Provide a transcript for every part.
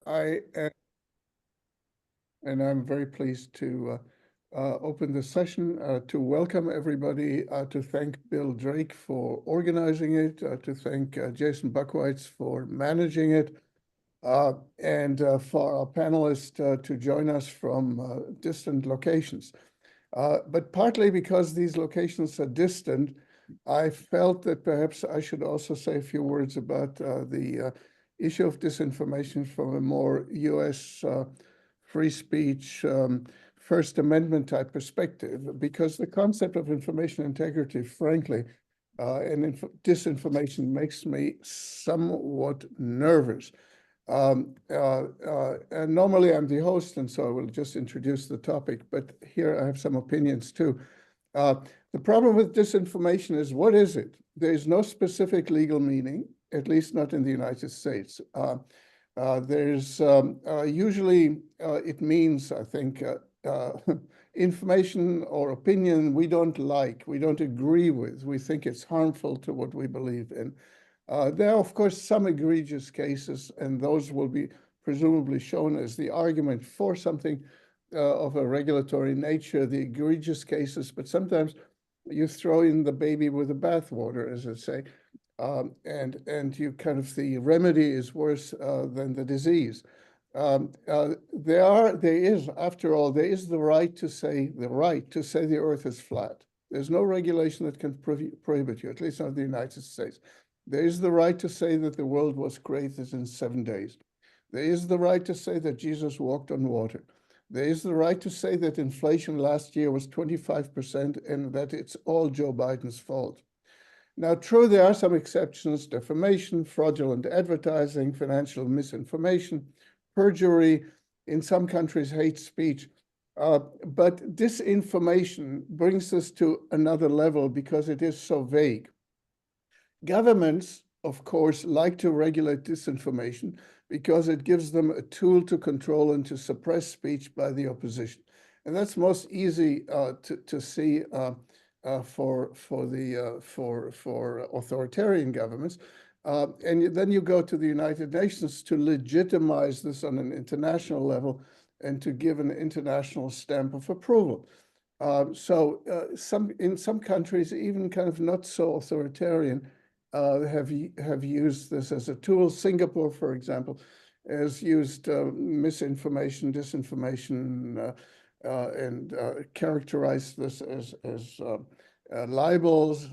And I'm very pleased to open the session, to welcome everybody, to thank Bill Drake for organizing it, to thank Jason Buckwitz for managing it, and for our panelists to join us from distant locations. But partly because these locations are distant, I felt that perhaps I should also say a few words about the issue of disinformation from a more US free speech, First Amendment type perspective, because the concept of information integrity, frankly, and disinformation makes me somewhat nervous. And normally I'm the host, and so I will just introduce the topic, but here I have some opinions too. The problem with disinformation is, what is it? There is no specific legal meaning, at least not in the United States. There's usually, it means, I think, information or opinion we don't like, we don't agree with, we think it's harmful to what we believe in. There are, of course, some egregious cases, and those will be presumably shown as the argument for something of a regulatory nature, the egregious cases, but sometimes you throw in the baby with the bathwater, as I say, and you kind of, the remedy is worse than the disease. There is, after all, there is the right to say the earth is flat. There's no regulation that can prohibit you, at least not in the United States. There is the right to say that the world was created in 7 days. There is the right to say that Jesus walked on water. There is the right to say that inflation last year was 25% and that it's all Joe Biden's fault. Now, true, there are some exceptions: defamation, fraudulent advertising, financial misinformation, perjury, in some countries, hate speech. But disinformation brings us to another level because it is so vague. Governments, of course, like to regulate disinformation because it gives them a tool to control and to suppress speech by the opposition. And that's most easy to see for authoritarian governments. And then you go to the United Nations to legitimize this on an international level and to give an international stamp of approval. In some countries, even kind of not so authoritarian, have used this as a tool. Singapore, for example, has used misinformation, disinformation, and characterized this as libels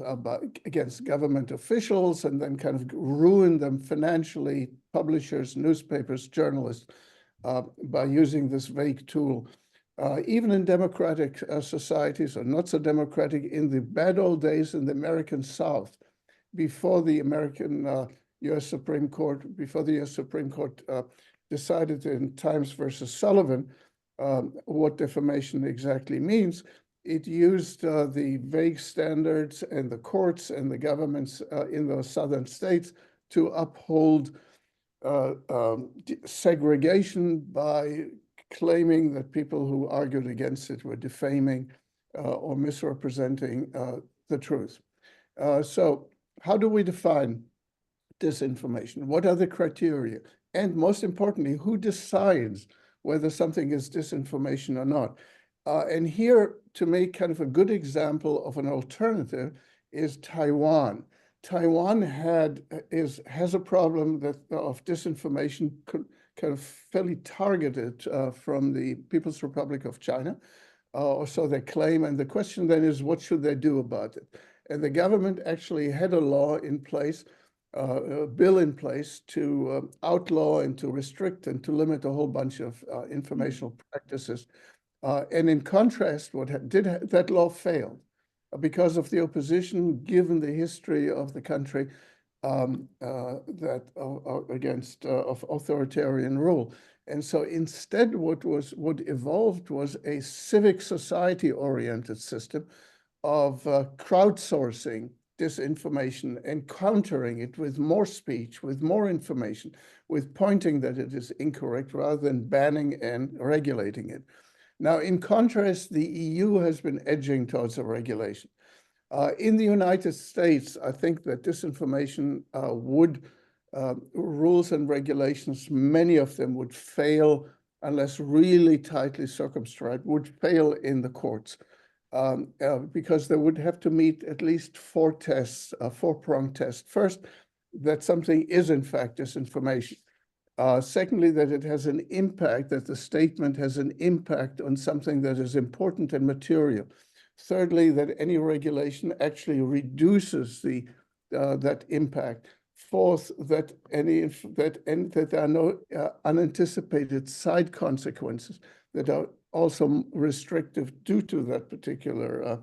against government officials, and then kind of ruined them financially, publishers, newspapers, journalists, by using this vague tool. Even in democratic societies, or not so democratic, in the bad old days in the American South, before the U.S. Supreme Court decided in Times versus Sullivan what defamation exactly means, it used the vague standards and the courts and the governments in those southern states to uphold segregation by claiming that people who argued against it were defaming or misrepresenting the truth. So how do we define disinformation? What are the criteria? And most importantly, who decides whether something is disinformation or not? And here, to make kind of a good example of an alternative, is Taiwan. Taiwan has a problem of disinformation kind of fairly targeted from the People's Republic of China, or so they claim. And the question then is, what should they do about it? And the government actually had a law in place, a bill in place to outlaw and to restrict and to limit a whole bunch of informational practices. And in contrast, that law failed because of the opposition, given the history of the country against authoritarian rule. And so instead, what evolved was a civic society-oriented system of crowdsourcing disinformation and countering it with more speech, with more information, with pointing that it is incorrect rather than banning and regulating it. Now, in contrast, the EU has been edging towards a regulation. In the United States, I think that disinformation would rules and regulations, many of them would fail unless really tightly circumscribed, would fail in the courts. Because they would have to meet at least four tests, a four-pronged test. First, that something is in fact disinformation. Secondly, that it has an impact, that the statement has an impact on something that is important and material. Thirdly, that any regulation actually reduces that impact. Fourth, that there are no unanticipated side consequences that are also restrictive due to that particular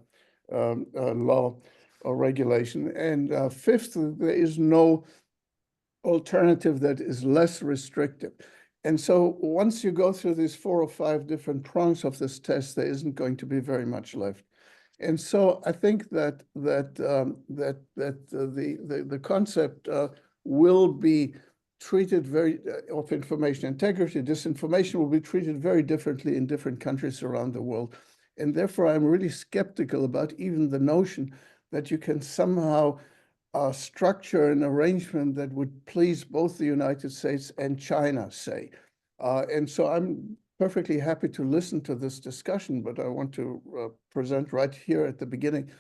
law or regulation. And fifth, there is no alternative that is less restrictive. And so once you go through these 4 or 5 different prongs of this test, there isn't going to be very much left. And so I think that the concept will be treated of information integrity, disinformation will be treated very differently in different countries around the world. And therefore, I'm really skeptical about even the notion that you can somehow structure an arrangement that would please both the United States and China, say. And so I'm perfectly happy to listen to this discussion, but I want to present right here at the beginning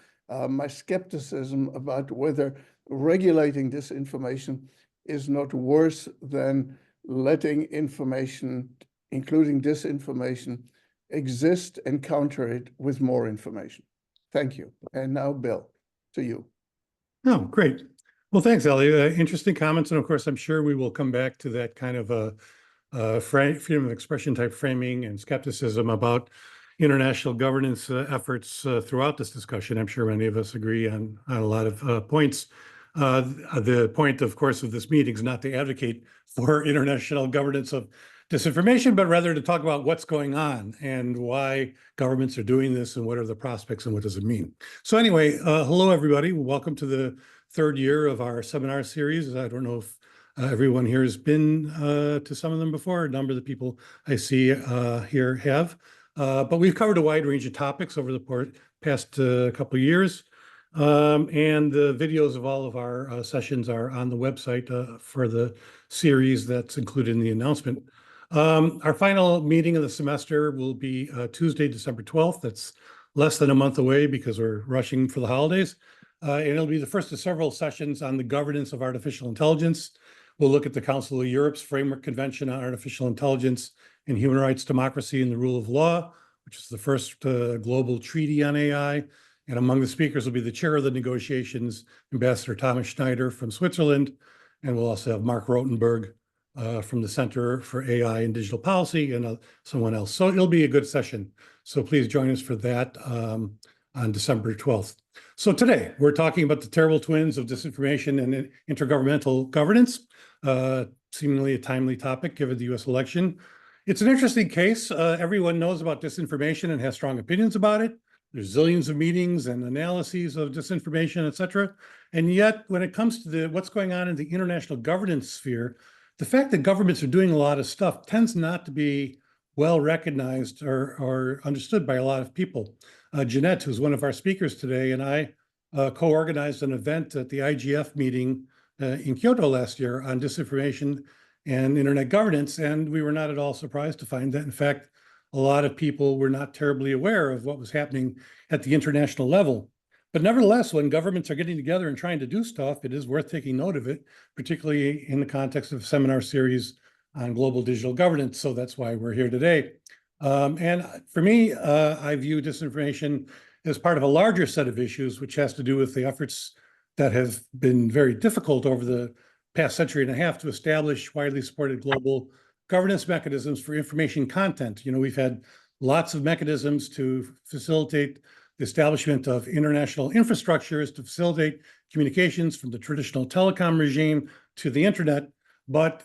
my skepticism about whether regulating disinformation is not worse than letting information, including disinformation, exist and counter it with more information. Thank you. And now, Bill, to you. Oh, great. Well, thanks, Ellie. Interesting comments. And of course, I'm sure we will come back to that kind of freedom of expression type framing and skepticism about international governance efforts throughout this discussion. I'm sure many of us agree on a lot of points. The point, of course, of this meeting is not to advocate for international governance of disinformation, but rather to talk about what's going on and why governments are doing this and what are the prospects and what does it mean. So anyway, hello, everybody. Welcome to the 3rd year of our seminar series. I don't know if everyone here has been to some of them before. A number of the people I see here have. But we've covered a wide range of topics over the past couple of years. And the videos of all of our sessions are on the website for the series that's included in the announcement. Our final meeting of the semester will be Tuesday, December 12th. That's less than a month away because we're rushing for the holidays. And it'll be the first of several sessions on the governance of artificial intelligence. We'll look at the Council of Europe's Framework Convention on Artificial Intelligence and Human Rights, Democracy, and the Rule of Law, which is the first global treaty on AI. And among the speakers will be the chair of the negotiations, Ambassador Thomas Schneider from Switzerland. And we'll also have Mark Rotenberg from the Center for AI and Digital Policy and someone else. So it'll be a good session. So please join us for that on December 12th. So today we're talking about the terrible twins of disinformation and intergovernmental governance, seemingly a timely topic given the US election. It's an interesting case. Everyone knows about disinformation and has strong opinions about it. There's zillions of meetings and analyses of disinformation, et cetera. And yet, when it comes to what's going on in the international governance sphere, the fact that governments are doing a lot of stuff tends not to be well recognized or understood by a lot of people. Jeanette, who's one of our speakers today, and I co-organized an event at the IGF meeting in Kyoto last year on disinformation and internet governance, and we were not at all surprised to find that, in fact, a lot of people were not terribly aware of what was happening at the international level. But nevertheless, when governments are getting together and trying to do stuff, it is worth taking note of it, particularly in the context of a seminar series on global digital governance. So that's why we're here today. And for me, I view disinformation as part of a larger set of issues, which has to do with the efforts that have been very difficult over the past century and a half to establish widely supported global governance mechanisms for information content. You know, we've had lots of mechanisms to facilitate the establishment of international infrastructures to facilitate communications from the traditional telecom regime to the internet, but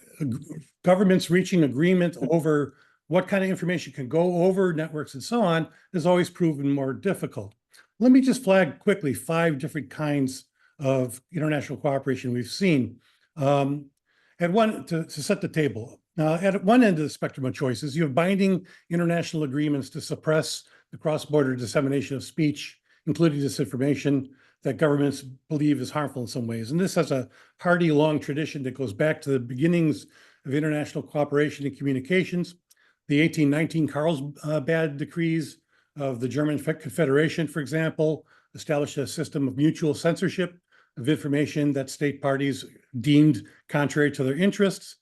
governments reaching agreement over what kind of information can go over networks and so on has always proven more difficult. Let me just flag quickly 5 different kinds of international cooperation we've seen. To set the table, at one end of the spectrum of choices, you have binding international agreements to suppress the cross-border dissemination of speech, including disinformation. that governments believe is harmful in some ways. And this has a hardy, long tradition that goes back to the beginnings of international cooperation and communications. The 1819 Carlsbad decrees of the German Confederation, for example, established a system of mutual censorship of information that state parties deemed contrary to their interests.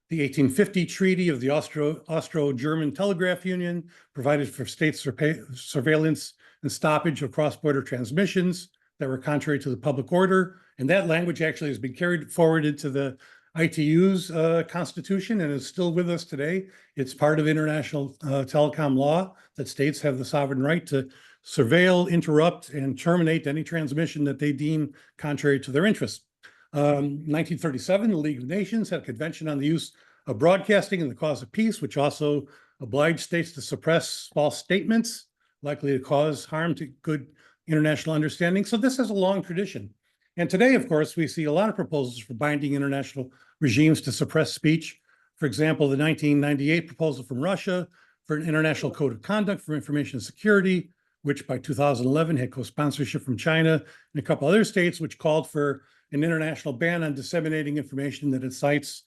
The 1850 Treaty of the Austro-German Telegraph Union provided for state surveillance and stoppage of cross-border transmissions that were contrary to the public order. And that language actually has been carried forward into the ITU's constitution and is still with us today. It's part of international telecom law that states have the sovereign right to surveil, interrupt, and terminate any transmission that they deem contrary to their interests. 1937, the League of Nations had a convention on the use of broadcasting in the cause of peace, which also obliged states to suppress false statements likely to cause harm to good international understanding. So this has a long tradition. And today, of course, we see a lot of proposals for binding international regimes to suppress speech. For example, the 1998 proposal from Russia for an international code of conduct for information security, which by 2011 had co-sponsorship from China and a couple other states, which called for an international ban on disseminating information that incites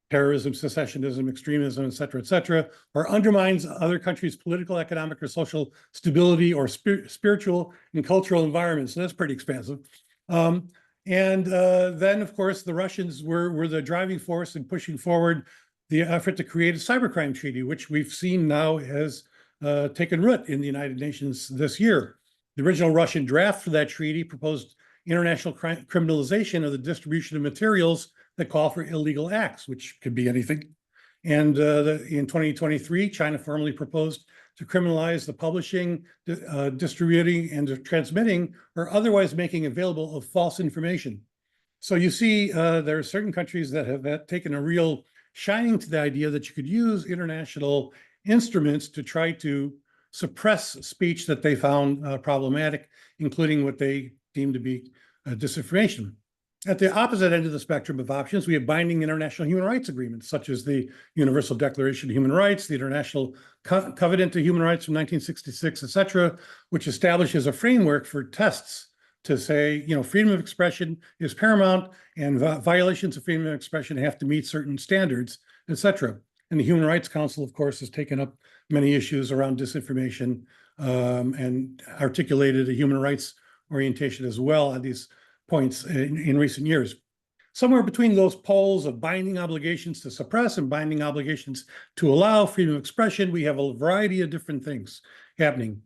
terrorism, secessionism, extremism, et cetera, or undermines other countries' political, economic, or social stability or spiritual and cultural environments. So that's pretty expansive. Then, of course, the Russians were the driving force in pushing forward the effort to create a cybercrime treaty, which we've seen now has taken root in the United Nations this year. The original Russian draft for that treaty proposed international criminalization of the distribution of materials that call for illegal acts, which could be anything. And in 2023, China formally proposed to criminalize the publishing, distributing, and transmitting or otherwise making available of false information. So you see, there are certain countries that have taken a real shining to the idea that you could use international instruments to try to suppress speech that they found problematic, including what they deem to be disinformation. At the opposite end of the spectrum of options, we have binding international human rights agreements, such as the Universal Declaration of Human Rights, the International Covenant of Human Rights from 1966, et cetera, which establishes a framework for tests to say, freedom of expression is paramount and violations of freedom of expression have to meet certain standards, et cetera. And the Human Rights Council, of course, has taken up many issues around disinformation and articulated a human rights orientation as well on these points in recent years. Somewhere between those poles of binding obligations to suppress and binding obligations to allow freedom of expression, we have a variety of different things happening.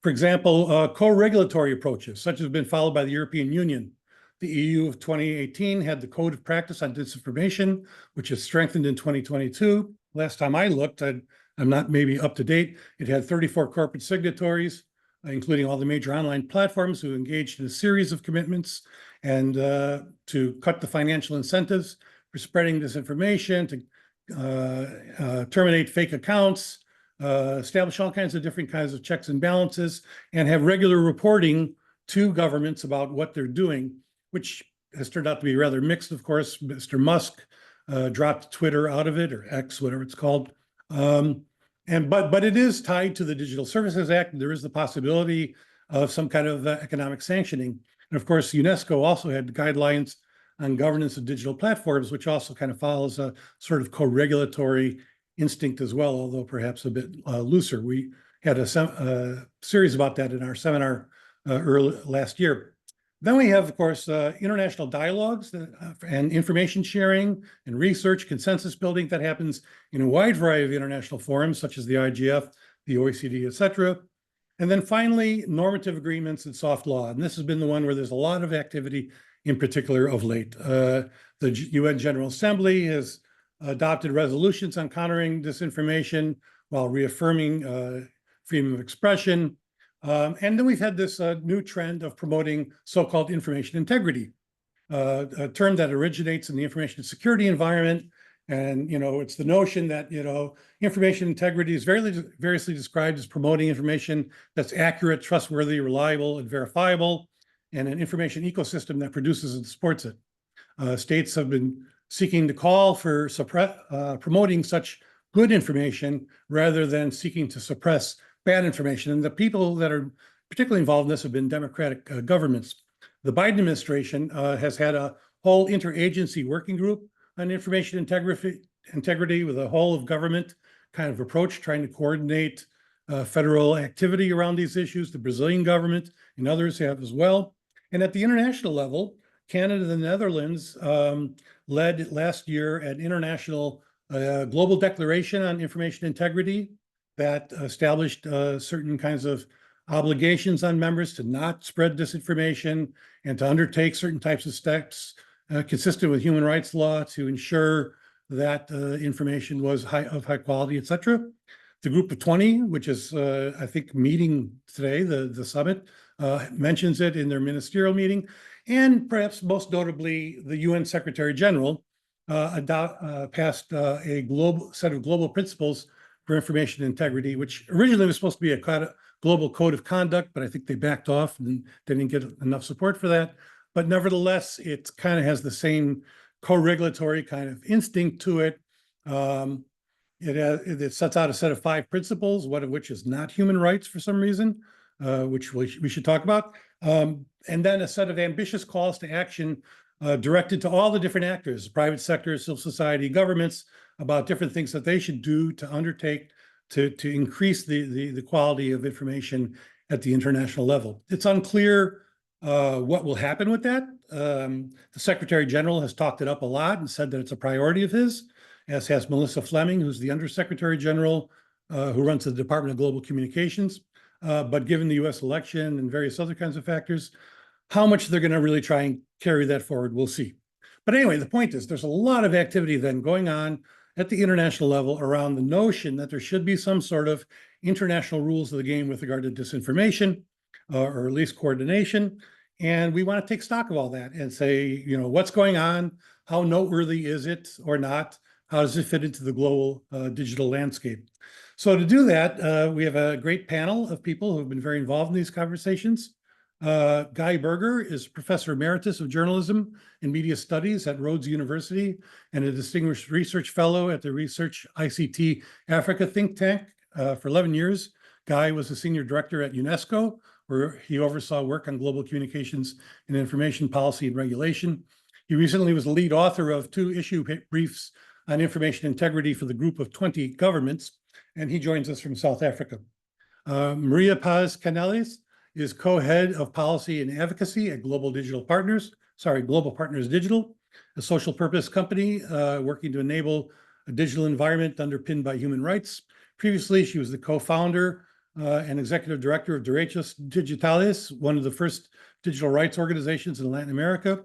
For example, co-regulatory approaches, such as have been followed by the European Union. The EU of 2018 had the Code of Practice on Disinformation, which is strengthened in 2022. Last time I looked, I'm not maybe up to date, it had 34 corporate signatories, including all the major online platforms who engaged in a series of commitments and to cut the financial incentives for spreading disinformation, to terminate fake accounts, establish all kinds of different kinds of checks and balances, and have regular reporting to governments about what they're doing, which has turned out to be rather mixed, of course. Mr. Musk dropped Twitter out of it, or X, whatever it's called. But it is tied to the Digital Services Act. There is the possibility of some kind of economic sanctioning. And of course, UNESCO also had guidelines on governance of digital platforms, which also kind of follows a sort of co-regulatory instinct as well, although perhaps a bit looser. We had a series about that in our seminar early last year. Then we have, of course, international dialogues and information sharing and research, consensus building that happens in a wide variety of international forums, such as the IGF, the OECD, et cetera. And then finally, normative agreements and soft law. And this has been the one where there's a lot of activity, in particular of late. The UN General Assembly has adopted resolutions on countering disinformation while reaffirming freedom of expression. And then we've had this new trend of promoting so-called information integrity, a term that originates in the information security environment. And, it's the notion that, information integrity is variously described as promoting information that's accurate, trustworthy, reliable, and verifiable, and an information ecosystem that produces and supports it. States have been seeking to call for promoting such good information rather than seeking to suppress bad information. And the people that are particularly involved in this have been democratic governments. The Biden administration has had a whole interagency working group on information integrity with a whole of government kind of approach, trying to coordinate federal activity around these issues. The Brazilian government and others have as well. And at the international level, Canada and the Netherlands led last year an international global declaration on information integrity that established certain kinds of obligations on members to not spread disinformation and to undertake certain types of steps consistent with human rights law to ensure that information was of high quality, et cetera. The Group of 20, which is, I think, meeting today, the summit, mentions it in their ministerial meeting. And perhaps most notably, the UN Secretary General passed a set of global principles for information integrity, which originally was supposed to be a global code of conduct, but I think they backed off and didn't get enough support for that. But nevertheless, it kind of has the same co-regulatory kind of instinct to it. It sets out a set of 5 principles, one of which is not human rights for some reason, which we should talk about. And then a set of ambitious calls to action directed to all the different actors, private sector, civil society, governments, about different things that they should do to undertake to increase the quality of information at the international level. It's unclear what will happen with that. The Secretary General has talked it up a lot and said that it's a priority of his, as has Melissa Fleming, who's the Undersecretary General, who runs the Department of Global Communications. But given the US election and various other kinds of factors, how much they're going to really try and carry that forward, we'll see. But anyway, the point is there's a lot of activity then going on at the international level around the notion that there should be some sort of international rules of the game with regard to disinformation, or at least coordination. And we want to take stock of all that and say, what's going on? How noteworthy is it or not? How does it fit into the global digital landscape? So to do that, we have a great panel of people who have been very involved in these conversations. Guy Berger is Professor Emeritus of Journalism and Media Studies at Rhodes University and a Distinguished Research Fellow at the Research ICT Africa think tank for 11 years. Guy was a Senior Director at UNESCO, where he oversaw work on global communications and information policy and regulation. He recently was the lead author of 2 issue briefs on information integrity for the Group of 20 governments, and he joins us from South Africa. Maria Paz Canales is co-head of policy and advocacy at Global Partners Digital, a social purpose company working to enable a digital environment underpinned by human rights. Previously, she was the co-founder and executive director of Derechos Digitales, one of the first digital rights organizations in Latin America.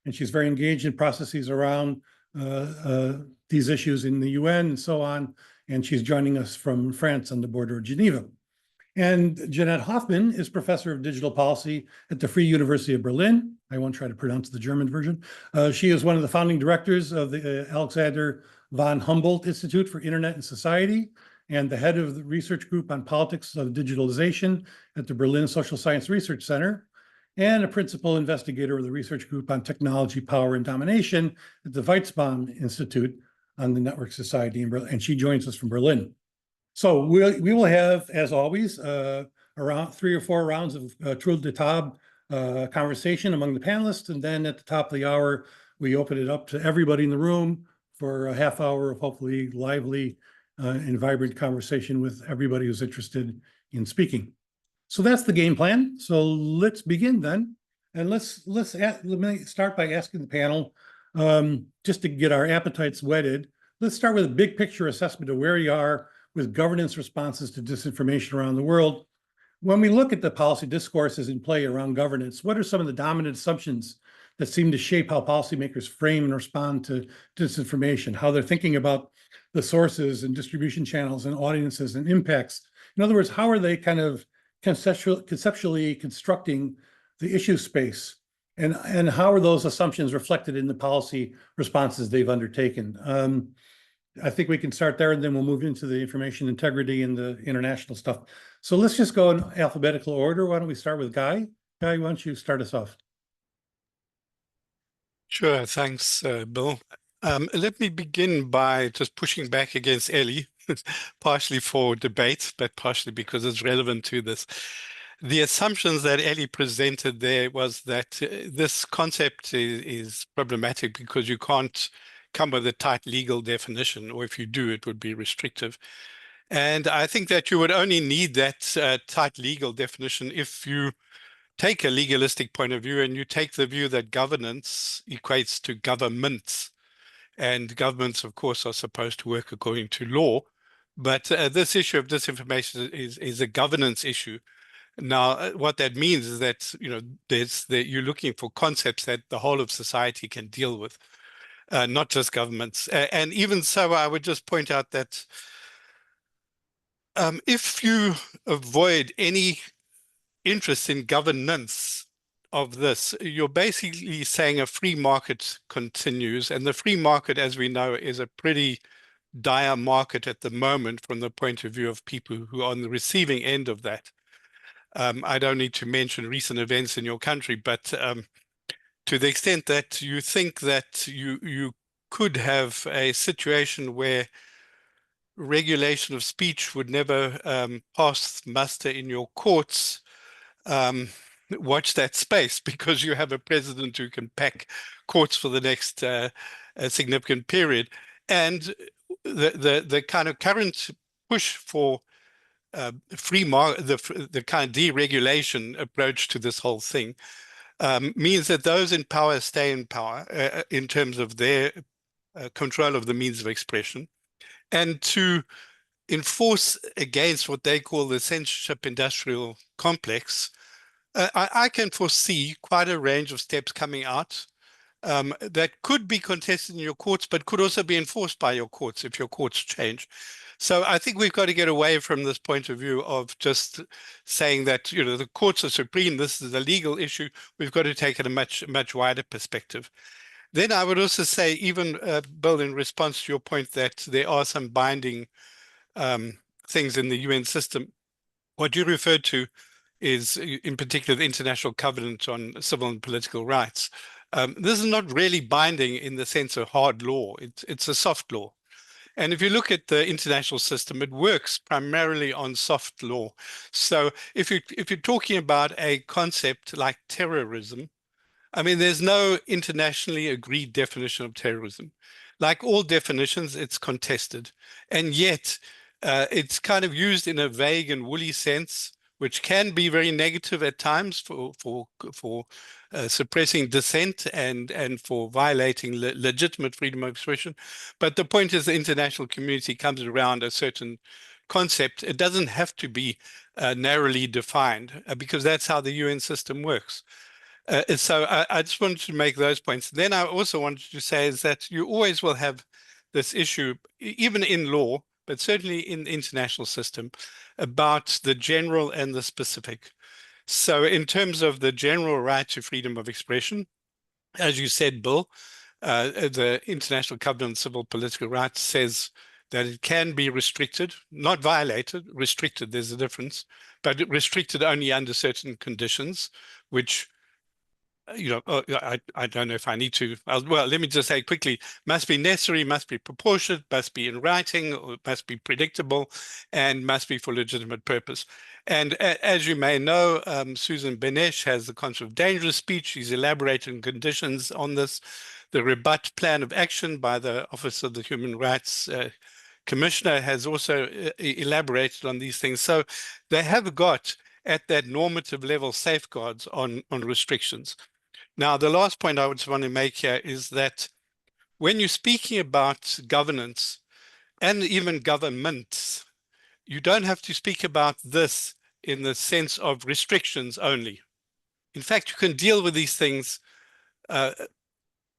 And she's very engaged in processes around these issues in the UN and so on. And she's joining us from France on the border of Geneva. And Jeanette Hoffman is professor of digital policy at the Free University of Berlin. I won't try to pronounce the German version. She is one of the founding directors of the Alexander von Humboldt Institute for Internet and Society and the head of the research group on politics of digitalization at the Berlin Social Science Research Center, and a principal investigator of the research group on technology, power, and domination at the Weizmann Institute on the Network Society in Berlin, and she joins us from Berlin. So we will have, as always, around 3 or 4 rounds of tour de table conversation among the panelists, and then at the top of the hour, we open it up to everybody in the room for a half hour of hopefully lively and vibrant conversation with everybody who's interested in speaking. So that's the game plan. So let's begin then, and let me start by asking the panel, just to get our appetites whetted. Let's start with a big picture assessment of where you are with governance responses to disinformation around the world. When we look at the policy discourses in play around governance, what are some of the dominant assumptions that seem to shape how policymakers frame and respond to disinformation, how they're thinking about the sources and distribution channels and audiences and impacts? In other words, how are they kind of conceptually constructing the issue space? And how are those assumptions reflected in the policy responses they've undertaken? I think we can start there, and then we'll move into the information integrity and the international stuff. So let's just go in alphabetical order. Why don't we start with Guy? Guy, why don't you start us off? Sure, thanks, Bill. Let me begin by just pushing back against Ellie, partially for debate, but partially because it's relevant to this. the assumptions that Ellie presented there was that this concept is problematic because you can't come with a tight legal definition, or if you do, it would be restrictive. And I think that you would only need that tight legal definition if you take a legalistic point of view and you take the view that governance equates to governments. And governments, of course, are supposed to work according to law. But this issue of disinformation is a governance issue. Now, what that means is that, you're looking for concepts that the whole of society can deal with, not just governments. And even so, I would just point out that if you avoid any interest in governance of this, you're basically saying a free market continues. And the free market, as we know, is a pretty dire market at the moment from the point of view of people who are on the receiving end of that. I don't need to mention recent events in your country, but to the extent that you think that you could have a situation where regulation of speech would never pass muster in your courts, watch that space, because you have a president who can pack courts for the next significant period. And the kind of current push for free market, the kind of deregulation approach to this whole thing means that those in power stay in power in terms of their control of the means of expression, and to enforce against what they call the censorship industrial complex. I can foresee quite a range of steps coming out that could be contested in your courts, but could also be enforced by your courts if your courts change. So I think we've got to get away from this point of view of just saying that, the courts are supreme, this is a legal issue. We've got to take it a much wider perspective. Then I would also say, even Bill, in response to your point that there are some binding things in the UN system, what you referred to is in particular the International Covenant on Civil and Political Rights. This is not really binding in the sense of hard law. It's a soft law. And if you look at the international system, it works primarily on soft law. So if you're talking about a concept like terrorism, I mean, there's no internationally agreed definition of terrorism. Like all definitions, it's contested. And yet it's kind of used in a vague and woolly sense, which can be very negative at times for suppressing dissent and for violating legitimate freedom of expression. But the point is the international community comes around a certain concept. It doesn't have to be narrowly defined because that's how the UN system works. So I just wanted to make those points. Then I also wanted to say is that you always will have this issue, even in law, but certainly in the international system, about the general and the specific. So in terms of the general right to freedom of expression, as you said, Bill, the International Covenant on Civil Political Rights says that it can be restricted, not violated, restricted, there's a difference, but restricted only under certain conditions, which I don't know if I need to. Well, let me just say quickly, must be necessary, must be proportionate, must be in writing, or must be predictable, and must be for legitimate purpose. And as you may know, Susan Benesch has the concept of dangerous speech. She's elaborated on conditions on this. The rebut plan of action by the Office of the Human Rights Commissioner has also elaborated on these things. So they have got, at that normative level, safeguards on restrictions. Now, the last point I would want to make here is that when you're speaking about governance and even governments, you don't have to speak about this in the sense of restrictions only. In fact, you can deal with these things in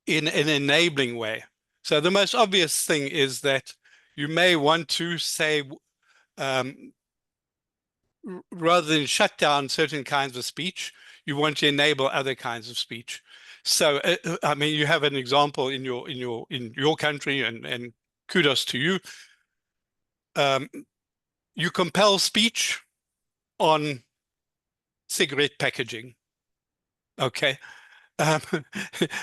an enabling way. So the most obvious thing is that you may want to say, rather than shut down certain kinds of speech, you want to enable other kinds of speech. So, I mean, you have an example in your country, and kudos to you. You compel speech on cigarette packaging. Okay,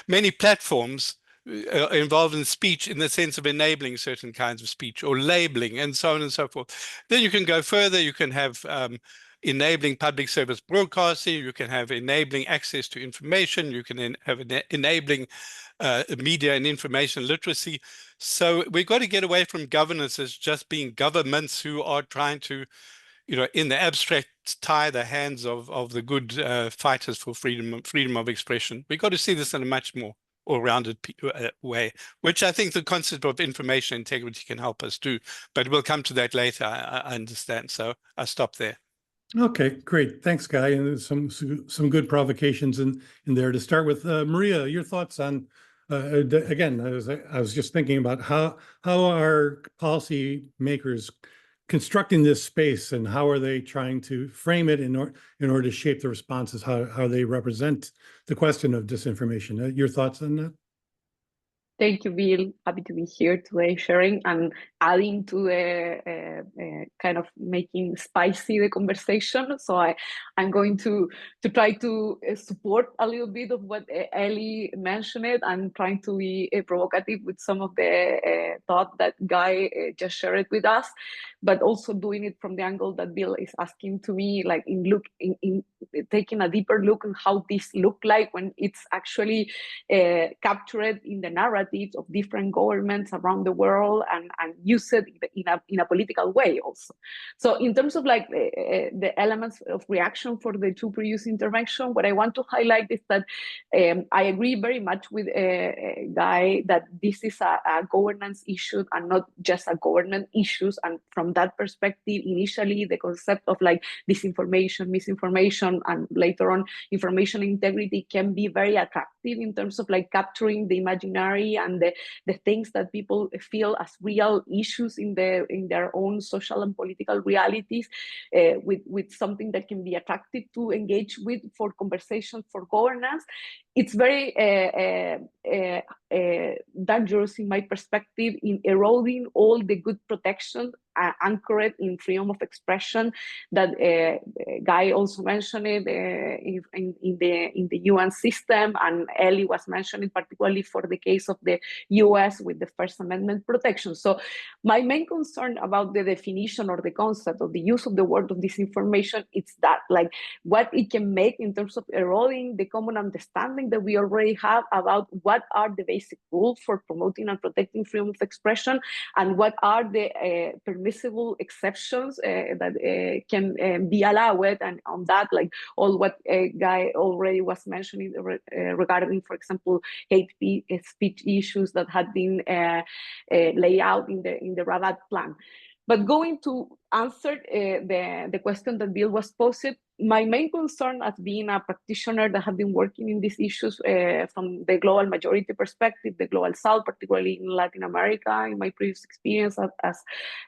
many platforms are involved in speech in the sense of enabling certain kinds of speech or labeling and so on and so forth. Then you can go further. You can have enabling public service broadcasting, you can have enabling access to information, you can have enabling media and information literacy. So we've got to get away from governance as just being governments who are trying to, in the abstract, tie the hands of the good fighters for freedom of expression. We've got to see this in a much more all-rounded way, which I think the concept of information integrity can help us do. But we'll come to that later, I understand. So I'll stop there. Okay, great. Thanks, Guy. And some good provocations in there. To start with, Maria, your thoughts on, again, I was just thinking about how are policymakers constructing this space, and how are they trying to frame it in order to shape the responses, how they represent the question of disinformation. Your thoughts on that? Thank you, Bill. Happy to be here today, sharing and adding to the kind of making spicy the conversation. So I'm going to try to support a little bit of what Ellie mentioned, and trying to be provocative with some of the thought that Guy just shared with us, but also doing it from the angle that Bill is asking to me, like in taking a deeper look on how this look like when it's actually captured in the narratives of different governments around the world, and use it in a political way also. So in terms of like the elements of reaction for the two previous intervention, what I want to highlight is that I agree very much with Guy that this is a governance issue and not just a government issues. And from that perspective, initially the concept of like disinformation, misinformation, and later on information integrity can be very attractive in terms of like capturing the imaginary and the things that people feel as real issues in their own social and political realities, with something that can be attractive to engage with for conversation for governance. It's very dangerous in my perspective in eroding all the good protection anchored in freedom of expression that Guy also mentioned it in the UN system, and Ellie was mentioning particularly for the case of the US with the First Amendment protection. So my main concern about the definition or the concept of the use of the word of disinformation, it's that like what it can make in terms of eroding the common understanding that we already have about what are the basic rules for promoting and protecting freedom of expression, and what are the permissible exceptions that can be allowed. And on that, like all what Guy already was mentioning regarding, for example, hate speech issues that had been laid out in the Rabat plan. But going to answer the question that Bill was posed, my main concern as being a practitioner that have been working in these issues from the global majority perspective, the global south, particularly in Latin America, in my previous experience as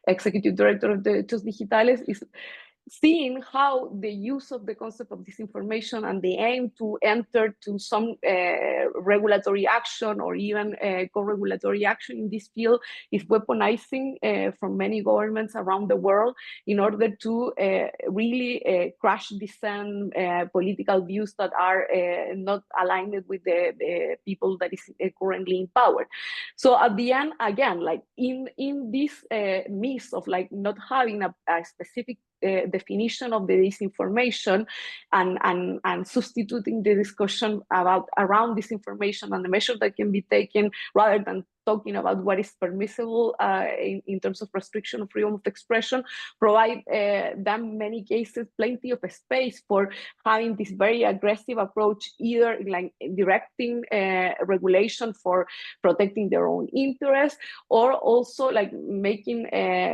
executive director of the Derechos Digitales, is seeing how the use of the concept of disinformation and the aim to enter to some regulatory action or even co-regulatory action in this field is weaponizing from many governments around the world in order to really crush dissent political views that are not aligned with the people that is currently in power. So at the end, again, like in this mess of like not having a specific definition of the disinformation and substituting the discussion around disinformation and the measures that can be taken rather than talking about what is permissible in terms of restriction of freedom of expression, provide them many cases plenty of space for having this very aggressive approach, either like directing regulation for protecting their own interests, or also like making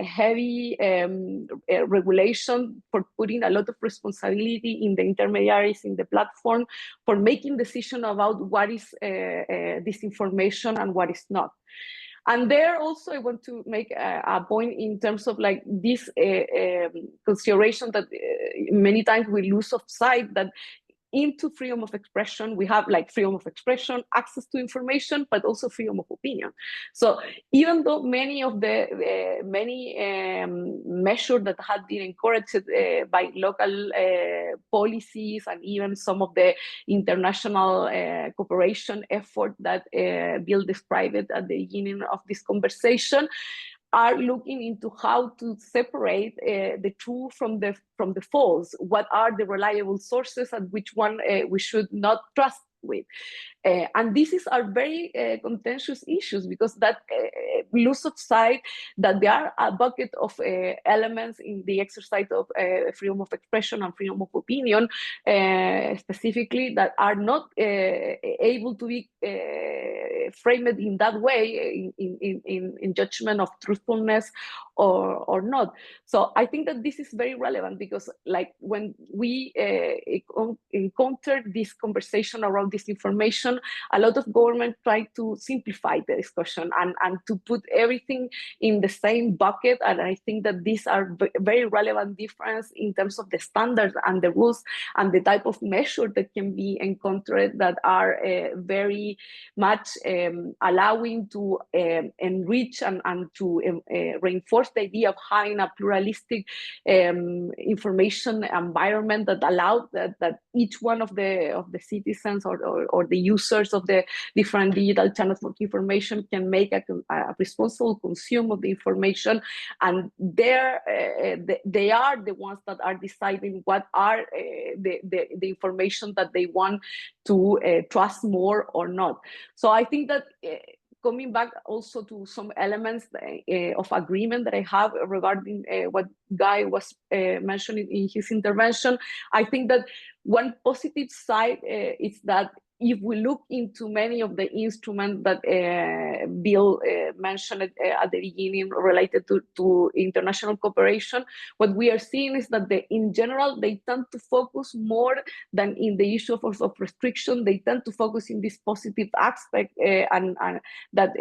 heavy regulation for putting a lot of responsibility in the intermediaries in the platform for making decisions about what is disinformation and what is not. And there also I want to make a point in terms of like this consideration that many times we lose of sight, that into freedom of expression, we have like freedom of expression, access to information, but also freedom of opinion. So even though many of the measures that had been encouraged by local policies and even some of the international cooperation effort that Bill described at the beginning of this conversation, are looking into how to separate the true from the false. What are the reliable sources and which one we should not trust with? And these are very contentious issues, because that lose of sight that there are a bucket of elements in the exercise of freedom of expression and freedom of opinion, specifically, that are not able to be framed in that way in judgment of truthfulness or not. So I think that this is very relevant, because like when we encounter this conversation around disinformation, a lot of government try to simplify the discussion and to put everything in the same bucket. And I think that these are very relevant difference in terms of the standards and the rules and the type of measure that can be encountered that are very much allowing to enrich and to reinforce the idea of having a pluralistic information environment that allows that each one of the citizens or the users of the different digital channels for information can make a responsible consume of the information, and they are the ones that are deciding what are the information that they want to trust more or not. So I think that coming back also to some elements of agreement that I have regarding what Guy was mentioning in his intervention, I think that one positive side is that if we look into many of the instruments that Bill mentioned at the beginning related to international cooperation, what we are seeing is that in general, they tend to focus more than in the issue of restriction. They tend to focus in this positive aspect and that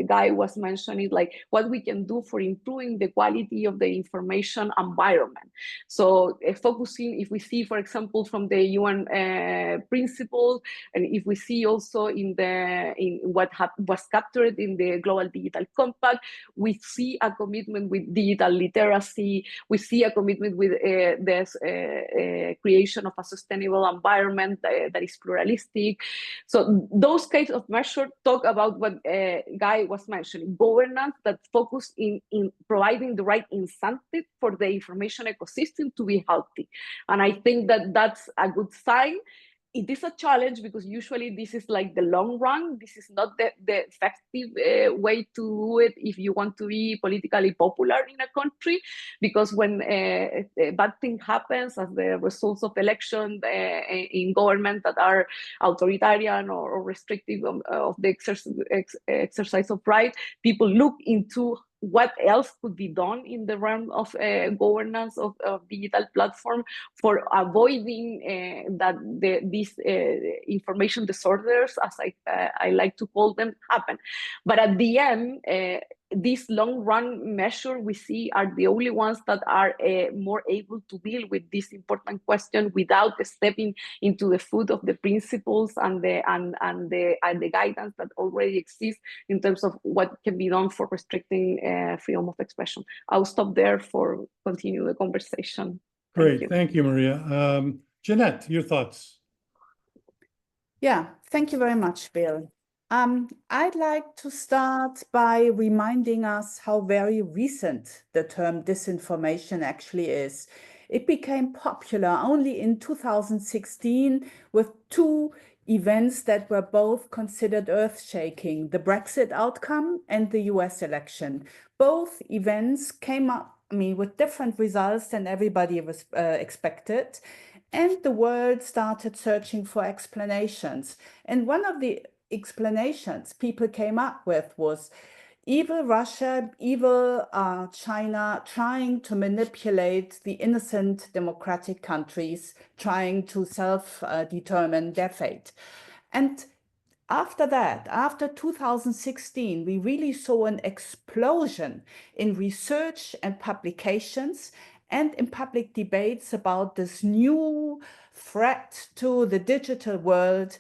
Guy was mentioning, like what we can do for improving the quality of the information environment. So focusing, if we see, for example, from the UN principles, and if we see also in what was captured in the Global Digital Compact, we see a commitment with digital literacy. We see a commitment with the creation of a sustainable environment that is pluralistic. So those kinds of measures talk about what Guy was mentioning, governance that focus in providing the right incentive for the information ecosystem to be healthy. And I think that that's a good sign. It is a challenge because usually this is like the long run. This is not the effective way to do it if you want to be politically popular in a country, because when a bad thing happens as the results of election in government that are authoritarian or restrictive of the exercise of right, people look into what else could be done in the realm of governance of digital platform for avoiding that these information disorders, as I like to call them, happen. But at the end, these long-run measures we see are the only ones that are more able to deal with this important question without stepping into the foot of the principles and the guidance that already exists in terms of what can be done for restricting freedom of expression. I'll stop there for continue the conversation. Great, thank you, Maria. Jeanette, your thoughts? Yeah, thank you very much, Bill. I'd like to start by reminding us how very recent the term disinformation actually is. It became popular only in 2016 with two events that were both considered earth-shaking, the Brexit outcome and the US election. Both events came up, with different results than everybody was expected. And the world started searching for explanations. And one of the explanations people came up with was evil Russia, evil China, trying to manipulate the innocent democratic countries, trying to self-determine their fate. And after that, after 2016, we really saw an explosion in research and publications and in public debates about this new threat to the digital world,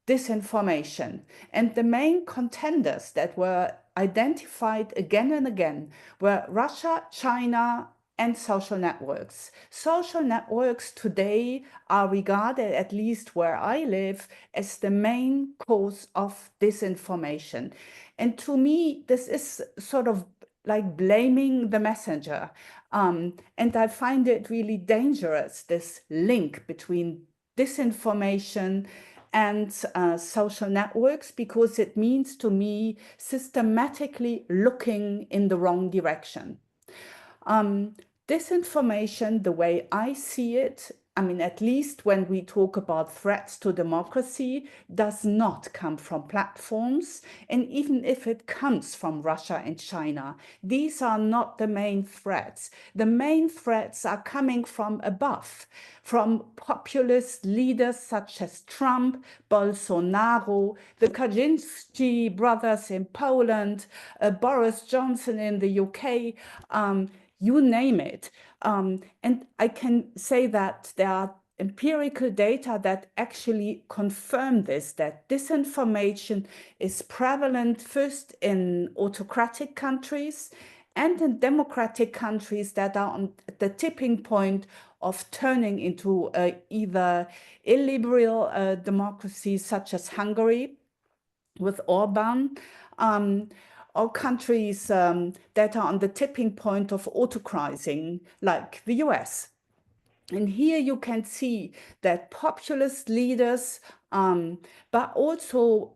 disinformation. And the main contenders that were identified again and again were Russia, China, and social networks. Social networks today are regarded, at least where I live, as the main cause of disinformation. And to me, this is sort of like blaming the messenger. And I find it really dangerous, this link between disinformation and social networks, because it means to me systematically looking in the wrong direction. Disinformation, the way I see it, I mean, at least when we talk about threats to democracy, does not come from platforms. And even if it comes from Russia and China, these are not the main threats. The main threats are coming from above, from populist leaders such as Trump, Bolsonaro, the Kaczynski brothers in Poland, Boris Johnson in the UK, you name it. And I can say that there are empirical data that actually confirm this, that disinformation is prevalent first in autocratic countries and in democratic countries that are on the tipping point of turning into either illiberal democracies such as Hungary with Orban, or countries that are on the tipping point of autocratizing, like the US. And here you can see that populist leaders, but also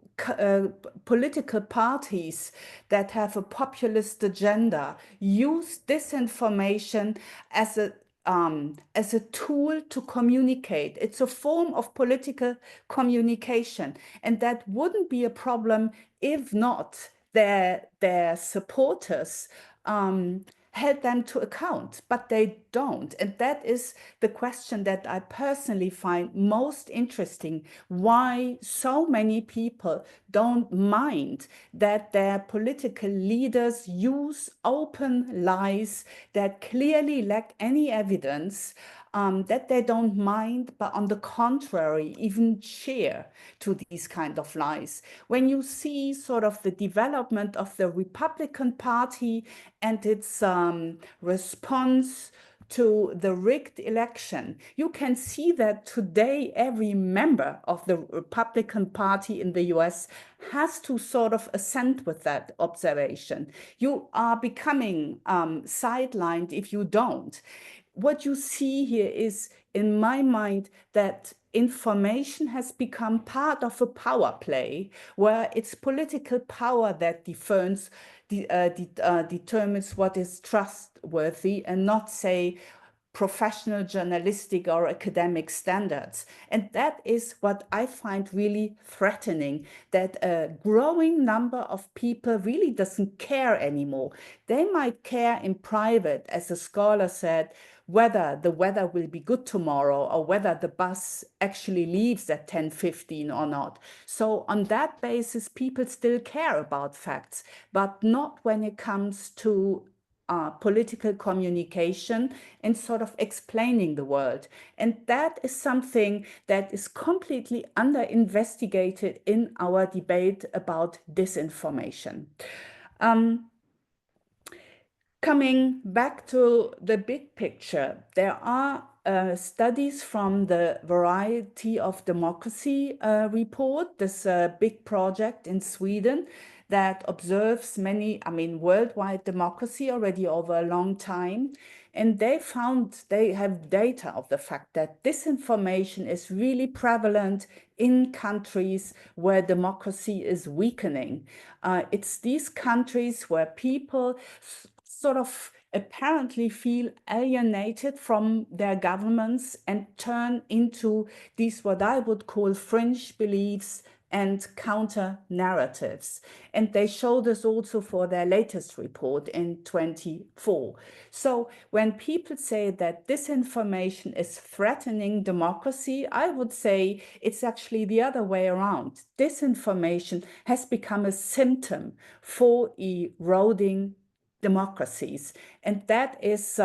political parties that have a populist agenda, use disinformation as a tool to communicate. It's a form of political communication, and that wouldn't be a problem if not their supporters held them to account, but they don't. And that is the question that I personally find most interesting, why so many people don't mind that their political leaders use open lies that clearly lack any evidence, that they don't mind, but on the contrary, even cheer to these kind of lies. When you see sort of the development of the Republican Party and its response to the rigged election, you can see that today every member of the Republican Party in the US has to sort of assent with that observation. You are becoming sidelined if you don't. What you see here is, in my mind, that information has become part of a power play where it's political power that determines what is trustworthy and not, say, professional journalistic or academic standards. And that is what I find really threatening, that a growing number of people really doesn't care anymore. They might care in private, as a scholar said, whether the weather will be good tomorrow or whether the bus actually leaves at 10:15 or not. So on that basis, people still care about facts, but not when it comes to political communication and sort of explaining the world. And that is something that is completely under-investigated in our debate about disinformation. Coming back to the big picture, there are studies from the Variety of Democracy report, this big project in Sweden that observes many, worldwide democracy already over a long time. And they have data of the fact that disinformation is really prevalent in countries where democracy is weakening. It's these countries where people sort of apparently feel alienated from their governments and turn into these, what I would call, fringe beliefs and counter narratives. And they showed us also for their latest report in 2024. So when people say that disinformation is threatening democracy, I would say it's actually the other way around. Disinformation has become a symptom for eroding democracies. And that is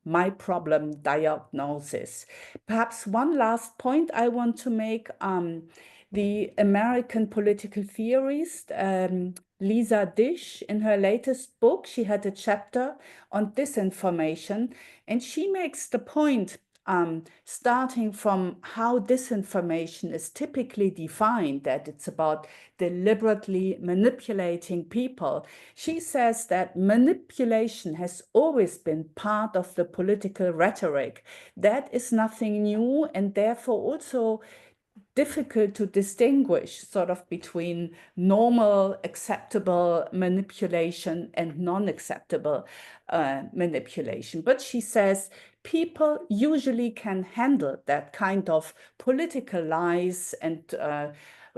my problem diagnosis. Perhaps one last point I want to make. The American political theorist, Lisa Dish, in her latest book, she had a chapter on disinformation, and she makes the point starting from how disinformation is typically defined, that it's about deliberately manipulating people. She says that manipulation has always been part of the political rhetoric. That is nothing new, and therefore also difficult to distinguish sort of between normal, acceptable manipulation and non-acceptable manipulation. But she says people usually can handle that kind of political lies and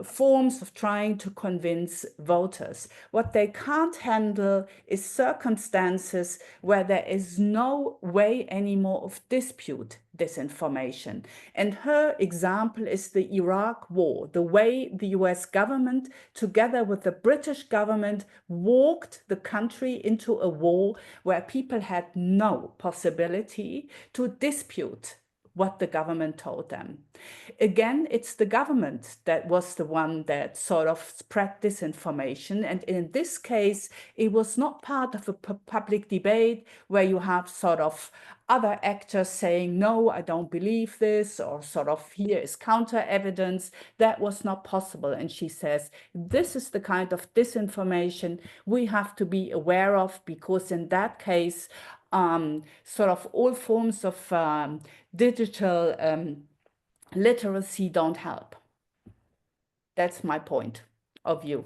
forms of trying to convince voters. What they can't handle is circumstances where there is no way anymore of dispute disinformation. And her example is the Iraq war, the way the US government, together with the British government, walked the country into a war where people had no possibility to dispute what the government told them. Again, it's the government that was the one that sort of spread disinformation. And in this case, it was not part of a public debate where you have sort of other actors saying, no, I don't believe this, or sort of here is counter evidence. That was not possible. And she says, this is the kind of disinformation we have to be aware of, because in that case, sort of all forms of digital literacy don't help. That's my point of view.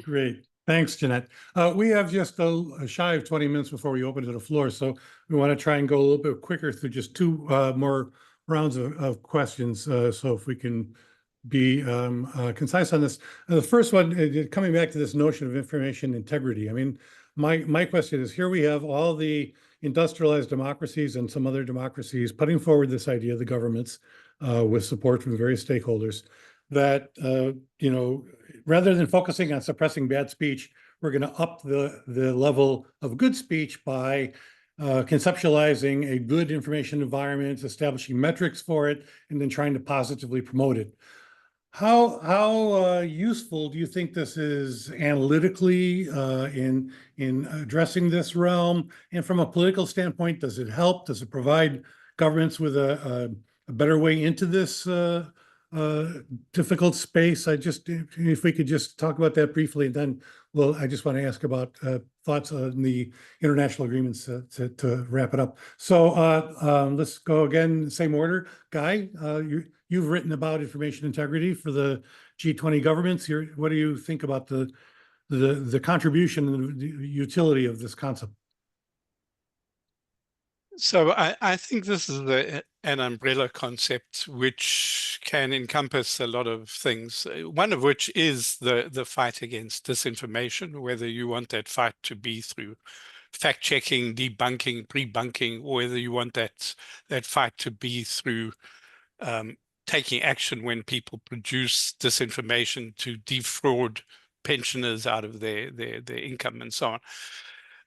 Great. Thanks, Jeanette. We have just a shy of 20 minutes before we open to the floor, so we want to try and go a little bit quicker through just two more rounds of questions. So if we can be concise on this. The first one, coming back to this notion of information integrity. I mean, my question is, here we have all the industrialized democracies and some other democracies putting forward this idea, the governments, with support from various stakeholders, that, you know, rather than focusing on suppressing bad speech, we're going to up the level of good speech by conceptualizing a good information environment, establishing metrics for it, and then trying to positively promote it. How useful do you think this is analytically in addressing this realm? And from a political standpoint, does it help? Does it provide governments with a better way into this difficult space? If we could just talk about that briefly, and then I just want to ask about thoughts on the international agreements to wrap it up. So let's go again, same order. Guy, you've written about information integrity for the G20 governments. What do you think about the contribution and the utility of this concept? So I think this is an umbrella concept which can encompass a lot of things, one of which is the fight against disinformation, whether you want that fight to be through fact-checking, debunking, pre-bunking, or whether you want that fight to be through taking action when people produce disinformation to defraud pensioners out of their income and so on.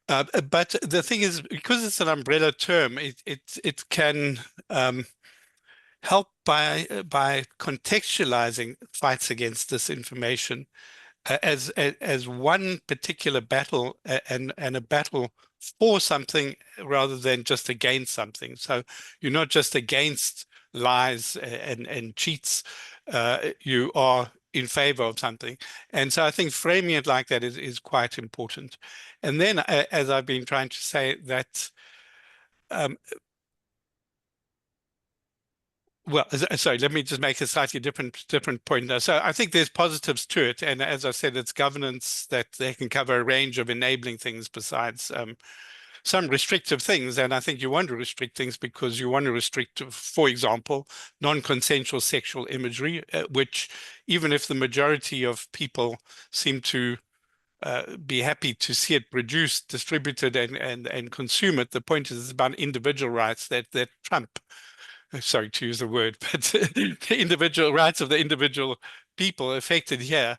But the thing is, because it's an umbrella term, it can help by contextualizing fights against disinformation as one particular battle and a battle for something rather than just against something. So you're not just against lies and cheats, you are in favor of something. And so I think framing it like that is quite important. And then, as I've been trying to say, that well, sorry, let me just make a slightly different point now. So I think there's positives to it. And as I said, it's governance that they can cover a range of enabling things besides some restrictive things. And I think you want to restrict things because you want to restrict, for example, non-consensual sexual imagery, which even if the majority of people seem to be happy to see it produced, distributed, and consume it, the point is it's about individual rights that trump, sorry to use the word, but the individual rights of the individual people affected here,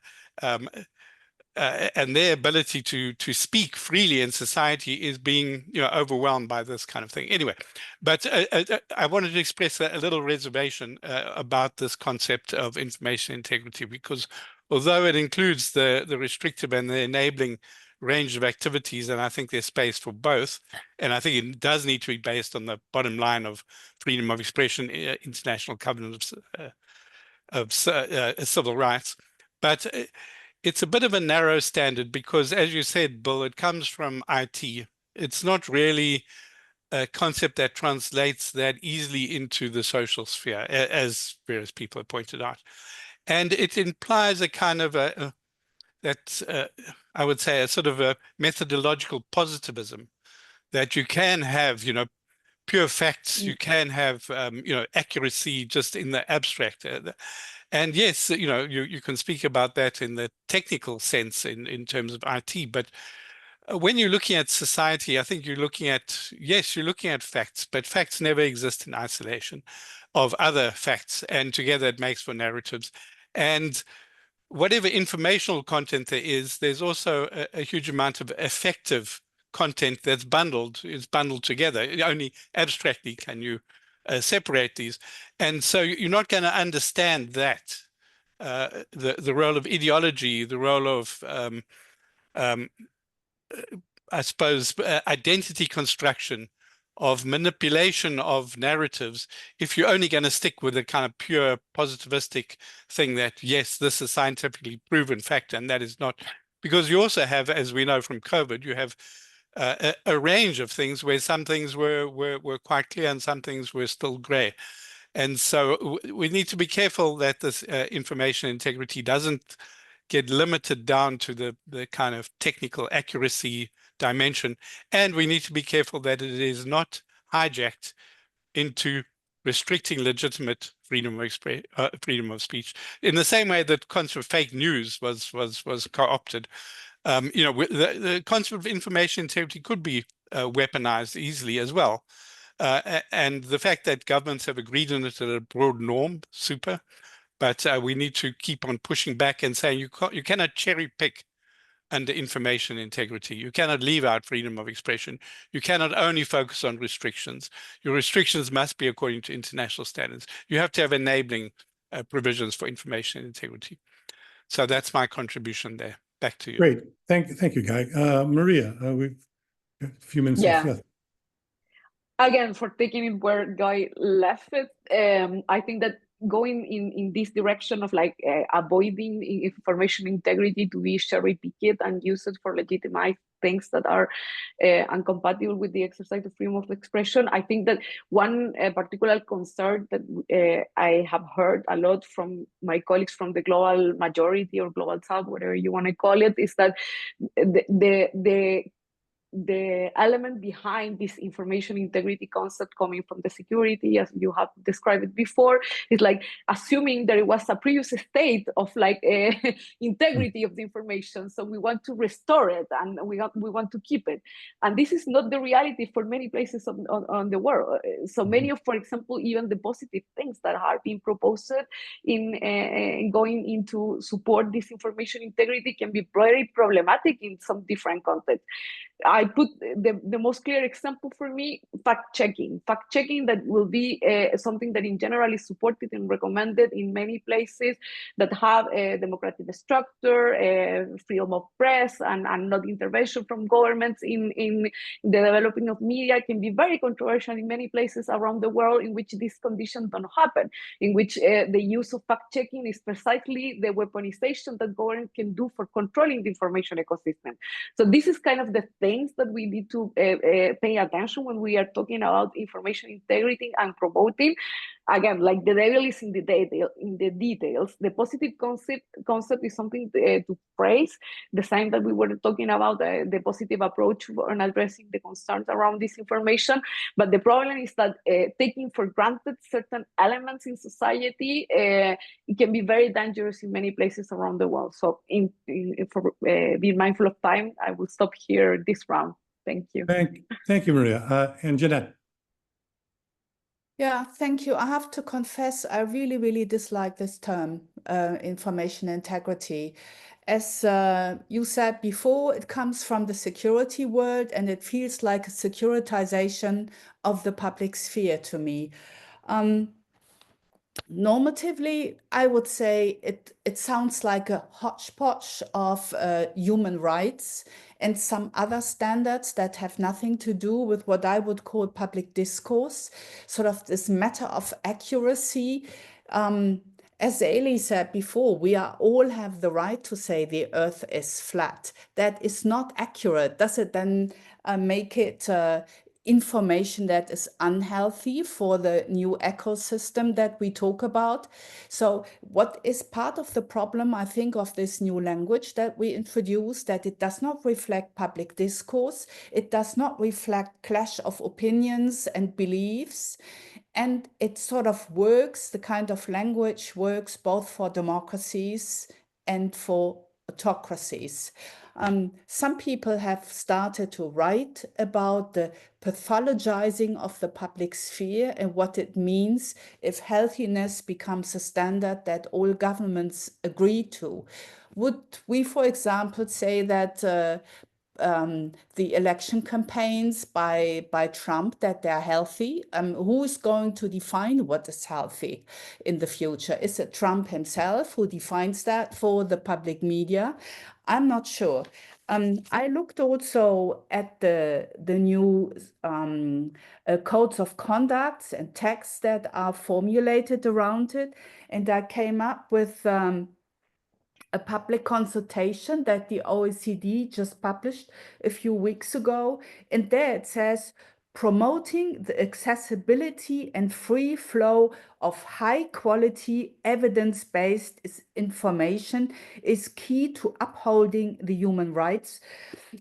and their ability to speak freely in society is being, you know, overwhelmed by this kind of thing. Anyway, but I wanted to express a little reservation about this concept of information integrity, because although it includes the restrictive and the enabling range of activities, and I think there's space for both. And I think it does need to be based on the bottom line of freedom of expression, international covenant of civil rights. But it's a bit of a narrow standard because, as you said, Bill, it comes from IT. It's not really a concept that translates that easily into the social sphere, as various people have pointed out. And it implies a kind of I would say, a sort of a methodological positivism, that you can have, pure facts, you can have, accuracy just in the abstract. And yes, you can speak about that in the technical sense in terms of IT, but when you're looking at society, I think you're looking at facts, but facts never exist in isolation of other facts, and together it makes for narratives. And whatever informational content there is, there's also a huge amount of effective content that's bundled together. Only abstractly can you separate these. And so you're not going to understand that, the role of ideology, the role of I suppose, identity construction, of manipulation of narratives, if you're only going to stick with a kind of pure positivistic thing that, yes, this is scientifically proven fact, and that is not. Because you also have, as we know from COVID, you have a range of things where some things were quite clear and some things were still gray. And so we need to be careful that this information integrity doesn't get limited down to the kind of technical accuracy dimension. And we need to be careful that it is not hijacked into restricting legitimate freedom of speech, in the same way that concept of fake news was co-opted. The concept of information integrity could be weaponized easily as well. And the fact that governments have agreed on it at a broad norm, super. But we need to keep on pushing back and saying you cannot cherry pick under information integrity. You cannot leave out freedom of expression. You cannot only focus on restrictions. Your restrictions must be according to international standards. You have to have enabling provisions for information integrity. So that's my contribution there. Back to you. Great. Thank you, Guy. Maria, we've got a few minutes left. Again, for taking it where Guy left it, I think that going in this direction of avoiding information integrity to be cherry-picked and used for legitimate things that are incompatible with the exercise of freedom of expression. I think that one particular concern that I have heard a lot from my colleagues from the global majority or global south, whatever you want to call it, is that the element behind this information integrity concept coming from the security, as you have described it before, is like assuming there was a previous state of integrity of the information. So we want to restore it and we want to keep it. And this is not the reality for many places on the world. So many of, for example, even the positive things that are being proposed in going into support this information integrity can be very problematic in some different contexts. I put the most clear example for me, fact-checking. Fact-checking that will be something that in general is supported and recommended in many places that have a democratic structure, freedom of press, and not intervention from governments in the developing of media can be very controversial in many places around the world in which these conditions don't happen, in which the use of fact-checking is precisely the weaponization that government can do for controlling the information ecosystem. So this is kind of the things that we need to pay attention when we are talking about information integrity and promoting. Again, like the devil is in the details. The positive concept is something to praise. The same that we were talking about, the positive approach on addressing the concerns around this information. But the problem is that taking for granted certain elements in society, it can be very dangerous in many places around the world. So for being mindful of time, I will stop here this round. Thank you. Thank you, Maria. And Jeanette. Yeah, thank you. I have to confess, I really, really dislike this term, information integrity. As you said before, it comes from the security world and it feels like a securitization of the public sphere to me. Normatively, I would say it sounds like a hodgepodge of human rights and some other standards that have nothing to do with what I would call public discourse, sort of this matter of accuracy. As Eli said before, we all have the right to say the earth is flat. That is not accurate. Does it then make it information that is unhealthy for the new ecosystem that we talk about? So what is part of the problem, I think, of this new language that we introduced, that it does not reflect public discourse, it does not reflect clash of opinions and beliefs, and it sort of works, the kind of language works both for democracies and for autocracies. Some people have started to write about the pathologizing of the public sphere and what it means if healthiness becomes a standard that all governments agree to. Would we, for example, say that the election campaigns by Trump, that they're healthy? Who is going to define what is healthy in the future? Is it Trump himself who defines that for the public media? I'm not sure. I looked also at the new codes of conduct and texts that are formulated around it, and I came up with a public consultation that the OECD just published a few weeks ago. And there it says, promoting the accessibility and free flow of high quality evidence-based information is key to upholding the human rights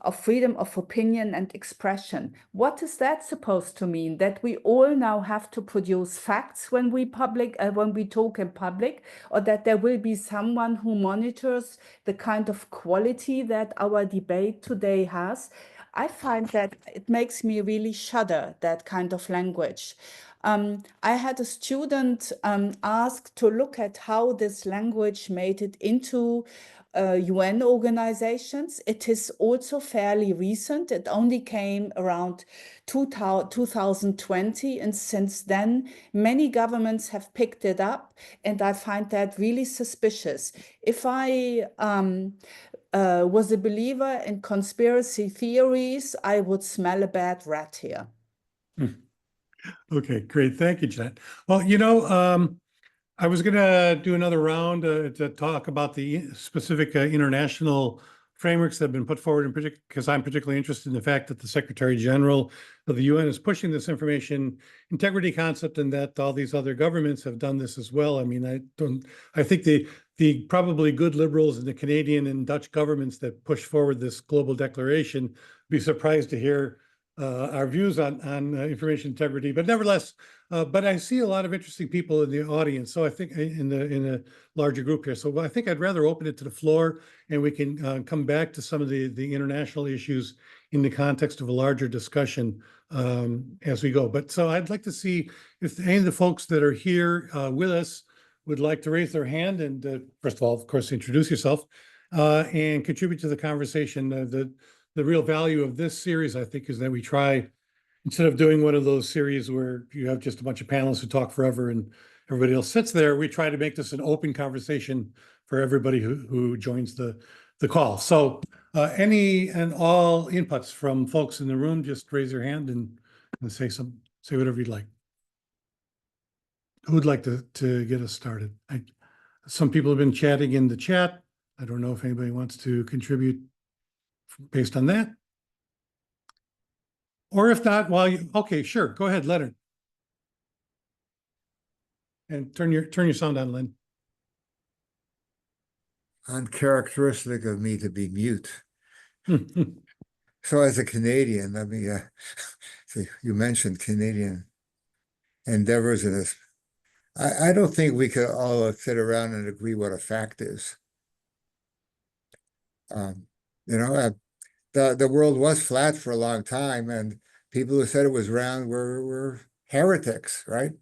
of freedom of opinion and expression. What is that supposed to mean? That we all now have to produce facts when we talk in public, or that there will be someone who monitors the kind of quality that our debate today has? I find that it makes me really shudder, that kind of language. I had a student asked to look at how this language made it into UN organizations. It is also fairly recent. It only came around 2020, and since then, many governments have picked it up, and I find that really suspicious. If I was a believer in conspiracy theories, I would smell a bad rat here. Okay, great. Thank you, Jeanette. Well, I was going to do another round to talk about the specific international frameworks that have been put forward, in particular, because I'm particularly interested in the fact that the Secretary General of the UN is pushing this information integrity concept, and that all these other governments have done this as well. I mean, I think the probably good liberals in the Canadian and Dutch governments that push forward this global declaration be surprised to hear our views on information integrity, but nevertheless, but I see a lot of interesting people in the audience. So I think in a larger group here. So I think I'd rather open it to the floor, and we can come back to some of the international issues in the context of a larger discussion as we go. But so I'd like to see if any of the folks that are here with us would like to raise their hand, and first of all, of course, introduce yourself and contribute to the conversation. The real value of this series, I think, is that we try, instead of doing one of those series where you have just a bunch of panelists who talk forever and everybody else sits there, we try to make this an open conversation for everybody who joins the call. So any and all inputs from folks in the room, just raise your hand and say whatever you'd like. Who'd like to get us started? Some people have been chatting in the chat. I don't know if anybody wants to contribute based on that. Or if not, okay, sure, go ahead, Leonard. And turn your sound on, Len. Uncharacteristic of me to be mute. So as a Canadian, let me see, you mentioned Canadian endeavors in this. I don't think we could all sit around and agree what a fact is. The world was flat for a long time, and people who said it was round were heretics, right?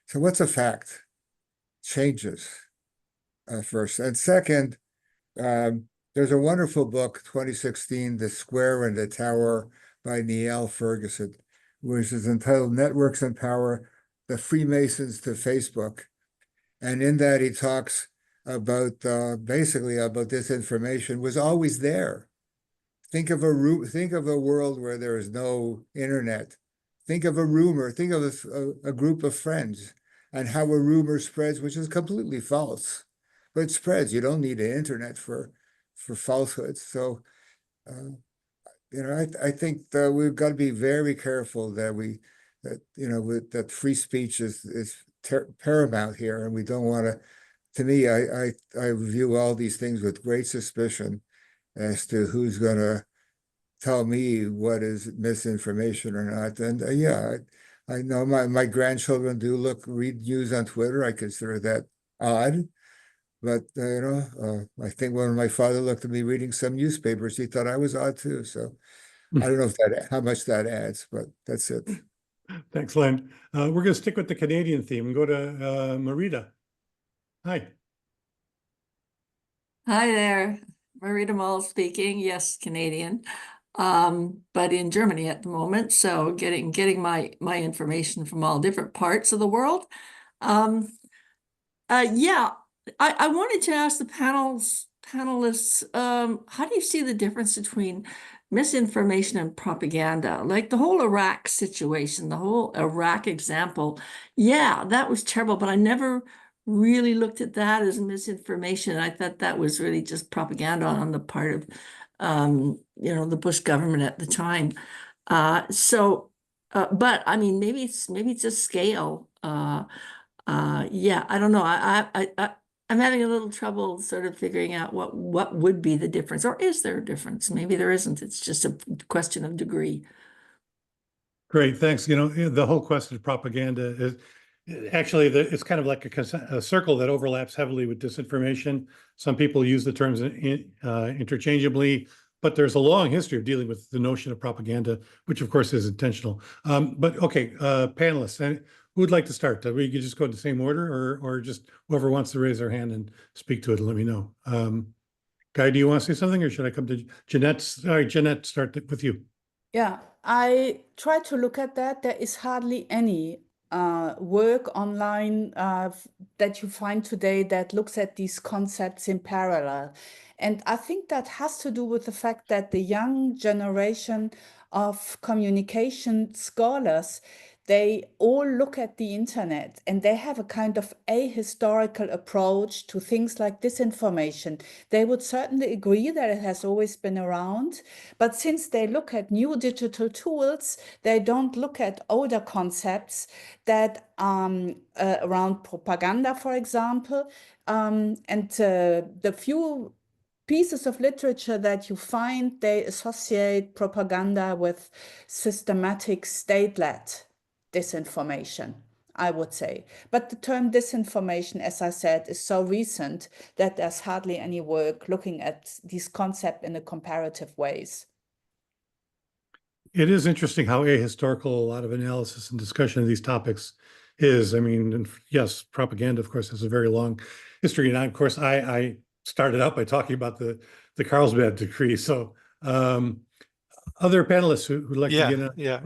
So what's a fact? Changes, first. And second, there's a wonderful book, 2016, The Square and the Tower by Niall Ferguson, which is entitled Networks and Power, The Freemasons to Facebook. And in that, he talks about basically about disinformation was always there. Think of a world where there is no internet. Think of a rumor. Think of a group of friends and how a rumor spreads, which is completely false, but it spreads. You don't need the internet for falsehoods. So, I think that we've got to be very careful that free speech is paramount here, and we don't want to. To me, I view all these things with great suspicion as to who's going to tell me what is misinformation or not. And yeah, I know my grandchildren do read news on Twitter. I consider that odd. But, I think when my father looked at me reading some newspapers, he thought I was odd too. So I don't know how much that adds, but that's it. Thanks, Len. We're going to stick with the Canadian theme and go to Marita. Hi. Hi there, Marita Mull speaking. Yes, Canadian, but in Germany at the moment. So getting my information from all different parts of the world. Yeah, I wanted to ask the panelists, how do you see the difference between misinformation and propaganda? Like the whole Iraq situation, the whole Iraq example. Yeah, that was terrible, but I never really looked at that as misinformation. I thought that was really just propaganda on the part of, the Bush government at the time. But I mean, maybe it's a scale. Yeah, I don't know. I'm having a little trouble sort of figuring out what would be the difference, or is there a difference? Maybe there isn't. It's just a question of degree. Great, thanks. The whole question of propaganda is actually it's kind of like a circle that overlaps heavily with disinformation. Some people use the terms interchangeably, but there's a long history of dealing with the notion of propaganda, which of course is intentional. But okay, panelists, who would like to start? We could just go in the same order, or just whoever wants to raise their hand and speak to it, let me know. Guy, do you want to say something, or should I come to Jeanette? Sorry, Jeanette, start with you. Yeah, I try to look at that. There is hardly any work online that you find today that looks at these concepts in parallel. And I think that has to do with the fact that the young generation of communication scholars, they all look at the internet and they have a kind of ahistorical approach to things like disinformation. They would certainly agree that it has always been around, but since they look at new digital tools, they don't look at older concepts that around propaganda, for example, and the few pieces of literature that you find, they associate propaganda with systematic state-led disinformation, I would say. But the term disinformation, as I said, is so recent that there's hardly any work looking at these concepts in a comparative ways. It is interesting how ahistorical a lot of analysis and discussion of these topics is. I mean, yes, propaganda, of course, has a very long history. And of course, I started out by talking about the Carlsbad Decree. So other panelists who'd like to get in. Yeah.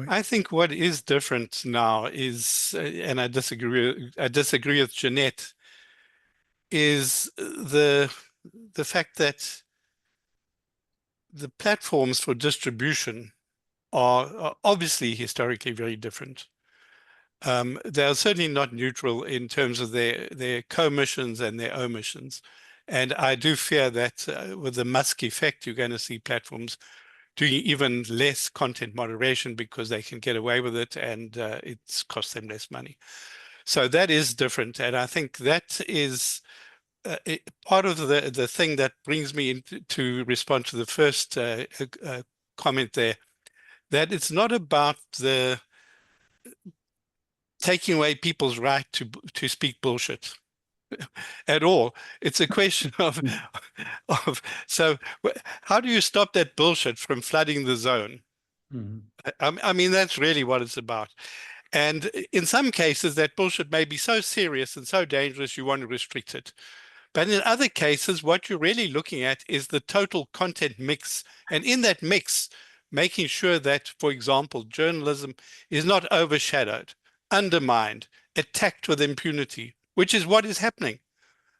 I think what is different now is, and I disagree with Jeanette, is the fact that the platforms for distribution are obviously historically very different. They are certainly not neutral in terms of their commissions and their omissions. And I do fear that with the Musk effect, you're going to see platforms doing even less content moderation because they can get away with it, and it's cost them less money. So that is different. And I think that is part of the thing that brings me to respond to the first comment there, that it's not about the taking away people's right to speak bullshit at all. It's a question of so how do you stop that bullshit from flooding the zone? Mm-hmm. I mean, that's really what it's about. And in some cases, that bullshit may be so serious and so dangerous you want to restrict it. But in other cases, what you're really looking at is the total content mix. And in that mix, making sure that, for example, journalism is not overshadowed undermined, attacked with impunity, which is what is happening.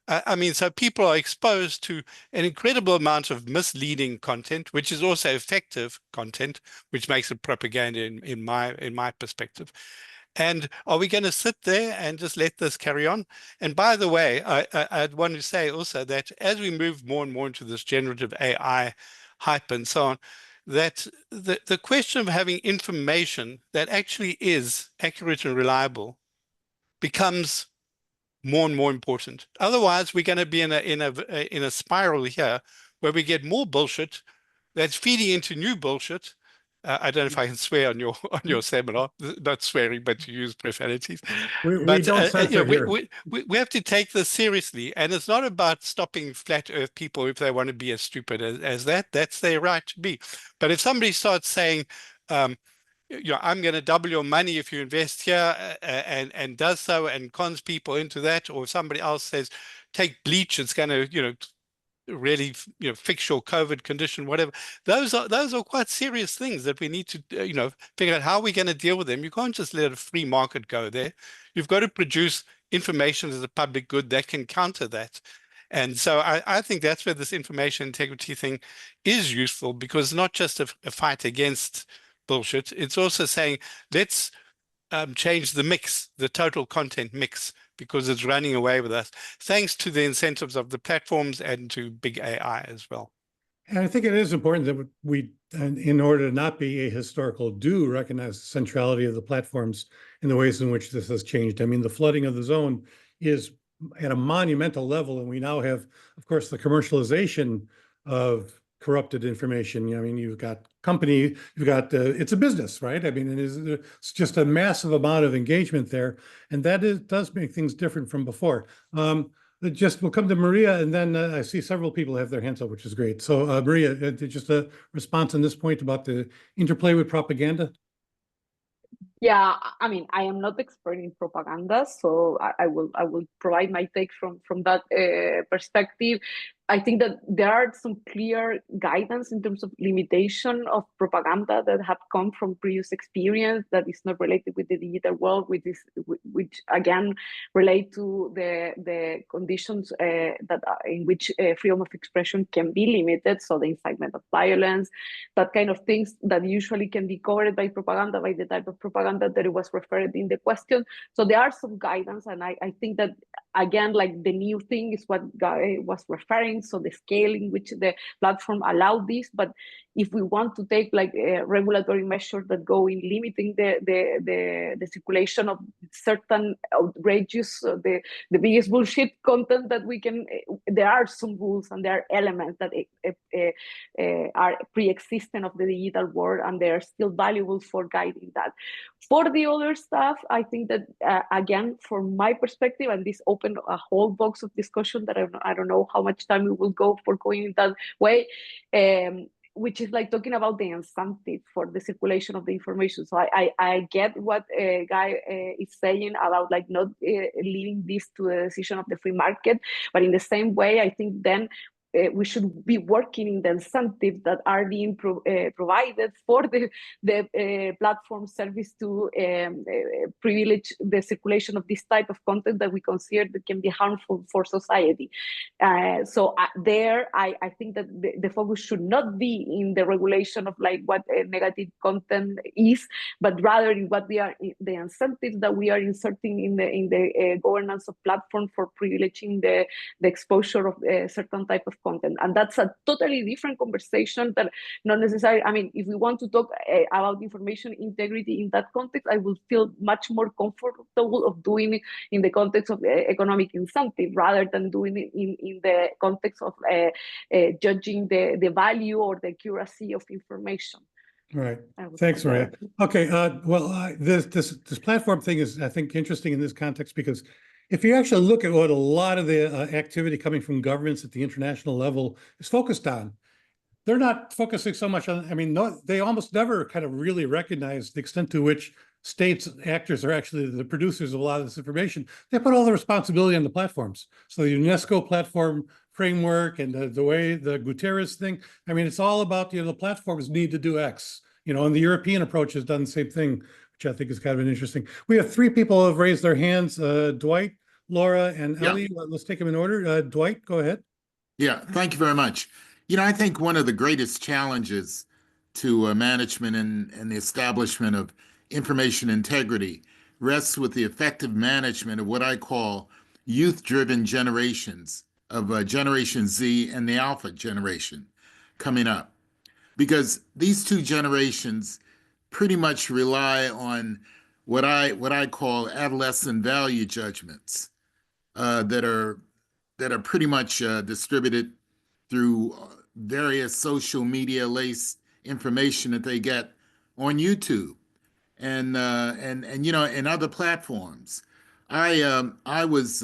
I mean, so people are exposed to an incredible amount of misleading content, which is also effective content, which makes it propaganda in my perspective. And are we going to sit there and just let this carry on? And by the way, I'd want to say also that as we move more and more into this generative AI hype and so on, that the question of having information that actually is accurate and reliable becomes more and more important. Otherwise, we're going to be in a spiral here where we get more bullshit that's feeding into new bullshit. I don't know if I can swear on your seminar, not swearing, but to use profanities. We don't censor here. We have to take this seriously, and it's not about stopping flat Earth people if they want to be as stupid as that. That's their right to be. But if somebody starts saying, I'm going to double your money if you invest here, and does so and cons people into that, or somebody else says, take bleach, it's going to, really, fix your COVID condition, whatever. Those are quite serious things that we need to, figure out how we're going to deal with them. You can't just let a free market go there. You've got to produce information as a public good that can counter that. And so I think that's where this information integrity thing is useful, because not just a fight against bullshit, it's also saying, let's change the mix, the total content mix, because it's running away with us, thanks to the incentives of the platforms and to big AI as well. And I think it is important that we, in order to not be ahistorical, do recognize the centrality of the platforms in the ways in which this has changed. I mean, the flooding of the zone is at a monumental level, and we now have, of course, the commercialization of corrupted information. I mean, you've got it's a business, right? I mean, it's just a massive amount of engagement there, and that does make things different from before. We'll come to Maria, and then I see several people have their hands up, which is great. So Maria, just a response on this point about the interplay with propaganda. Yeah, I mean, I am not expert in propaganda, so I will provide my take from that perspective. I think that there are some clear guidance in terms of limitation of propaganda that have come from previous experience that is not related with the digital world, which again relate to the conditions in which freedom of expression can be limited. So the incitement of violence, that kind of things that usually can be covered by propaganda, by the type of propaganda that it was referred in the question. So there are some guidance, and I think that again, like the new thing is what Guy was referring. So the scale in which the platform allowed this, but if we want to take like regulatory measures that go in limiting the circulation of certain outrageous, the biggest bullshit content that we can, there are some rules and there are elements that are pre-existent of the digital world, and they are still valuable for guiding that. For the other stuff, I think that again, from my perspective, and this opened a whole box of discussion that I don't know how much time we will go for going in that way, which is like talking about the incentive for the circulation of the information. So I get what Guy is saying about like not leaving this to the decision of the free market, but in the same way, I think then we should be working in the incentives that are being provided for the platform service to privilege the circulation of this type of content that we consider that can be harmful for society. So there, I think that the focus should not be in the regulation of like what negative content is, but rather in what we are, the incentives that we are inserting in the governance of platform for privileging the exposure of certain type of content. And that's a totally different conversation that not necessarily, I mean, if we want to talk about information integrity in that context, I will feel much more comfortable of doing it in the context of economic incentive rather than doing it in the context of judging the value or the accuracy of information. Right. Thanks, Maria. Okay. This platform thing is, I think, interesting in this context, because if you actually look at what a lot of the activity coming from governments at the international level is focused on, they're not focusing so much on, I mean, they almost never kind of really recognize the extent to which states actors are actually the producers of a lot of this information. They put all the responsibility on the platforms. So the UNESCO platform framework and the way the Guterres thing, I mean, it's all about, the platforms need to do X, and the European approach has done the same thing, which I think is kind of interesting. We have three people who have raised their hands, Dwight, Laura, and Ellie. Let's take them in order. Dwight, go ahead. Yeah, thank you very much. I think one of the greatest challenges to management and the establishment of information integrity rests with the effective management of what I call youth-driven generations of Generation Z and the Alpha generation coming up. Because these two generations pretty much rely on what I call adolescent value judgments that are pretty much distributed through various social media laced information that they get on YouTube and and other platforms. I was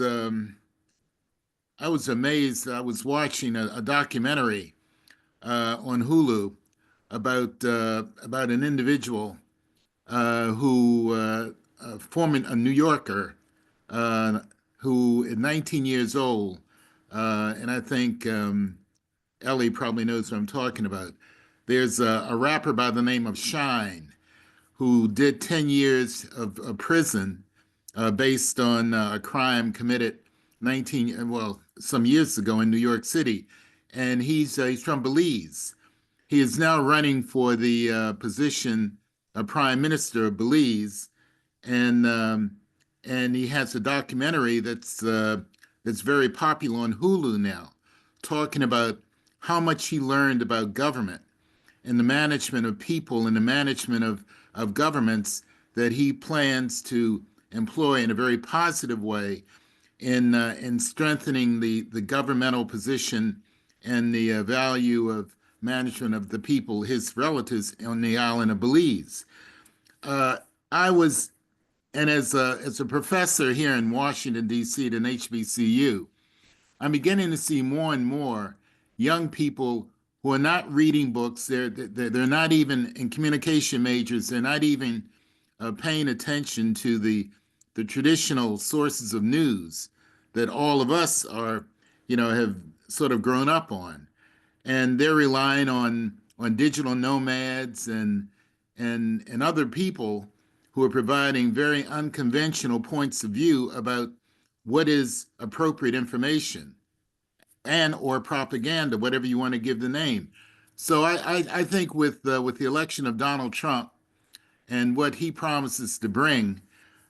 amazed. I was watching a documentary on Hulu about an individual who former a New Yorker who is 19 years old, and I think Ellie probably knows what I'm talking about. There's a rapper by the name of Shine who did 10 years of prison based on a crime committed some years ago in New York City, and he's from Belize. He is now running for the position of Prime Minister of Belize, and he has a documentary that's very popular on Hulu now, talking about how much he learned about government and the management of people and the management of governments that he plans to employ in a very positive way in strengthening the governmental position and the value of management of the people, his relatives on the island of Belize. I was, and as a professor here in Washington, D.C. at an HBCU, I'm beginning to see more and more young people who are not reading books. They're not even in communication majors. They're not even paying attention to the traditional sources of news that all of us are, have sort of grown up on, and they're relying on digital nomads and other people who are providing very unconventional points of view about what is appropriate information and or propaganda, whatever you want to give the name. So I think with the election of Donald Trump and what he promises to bring,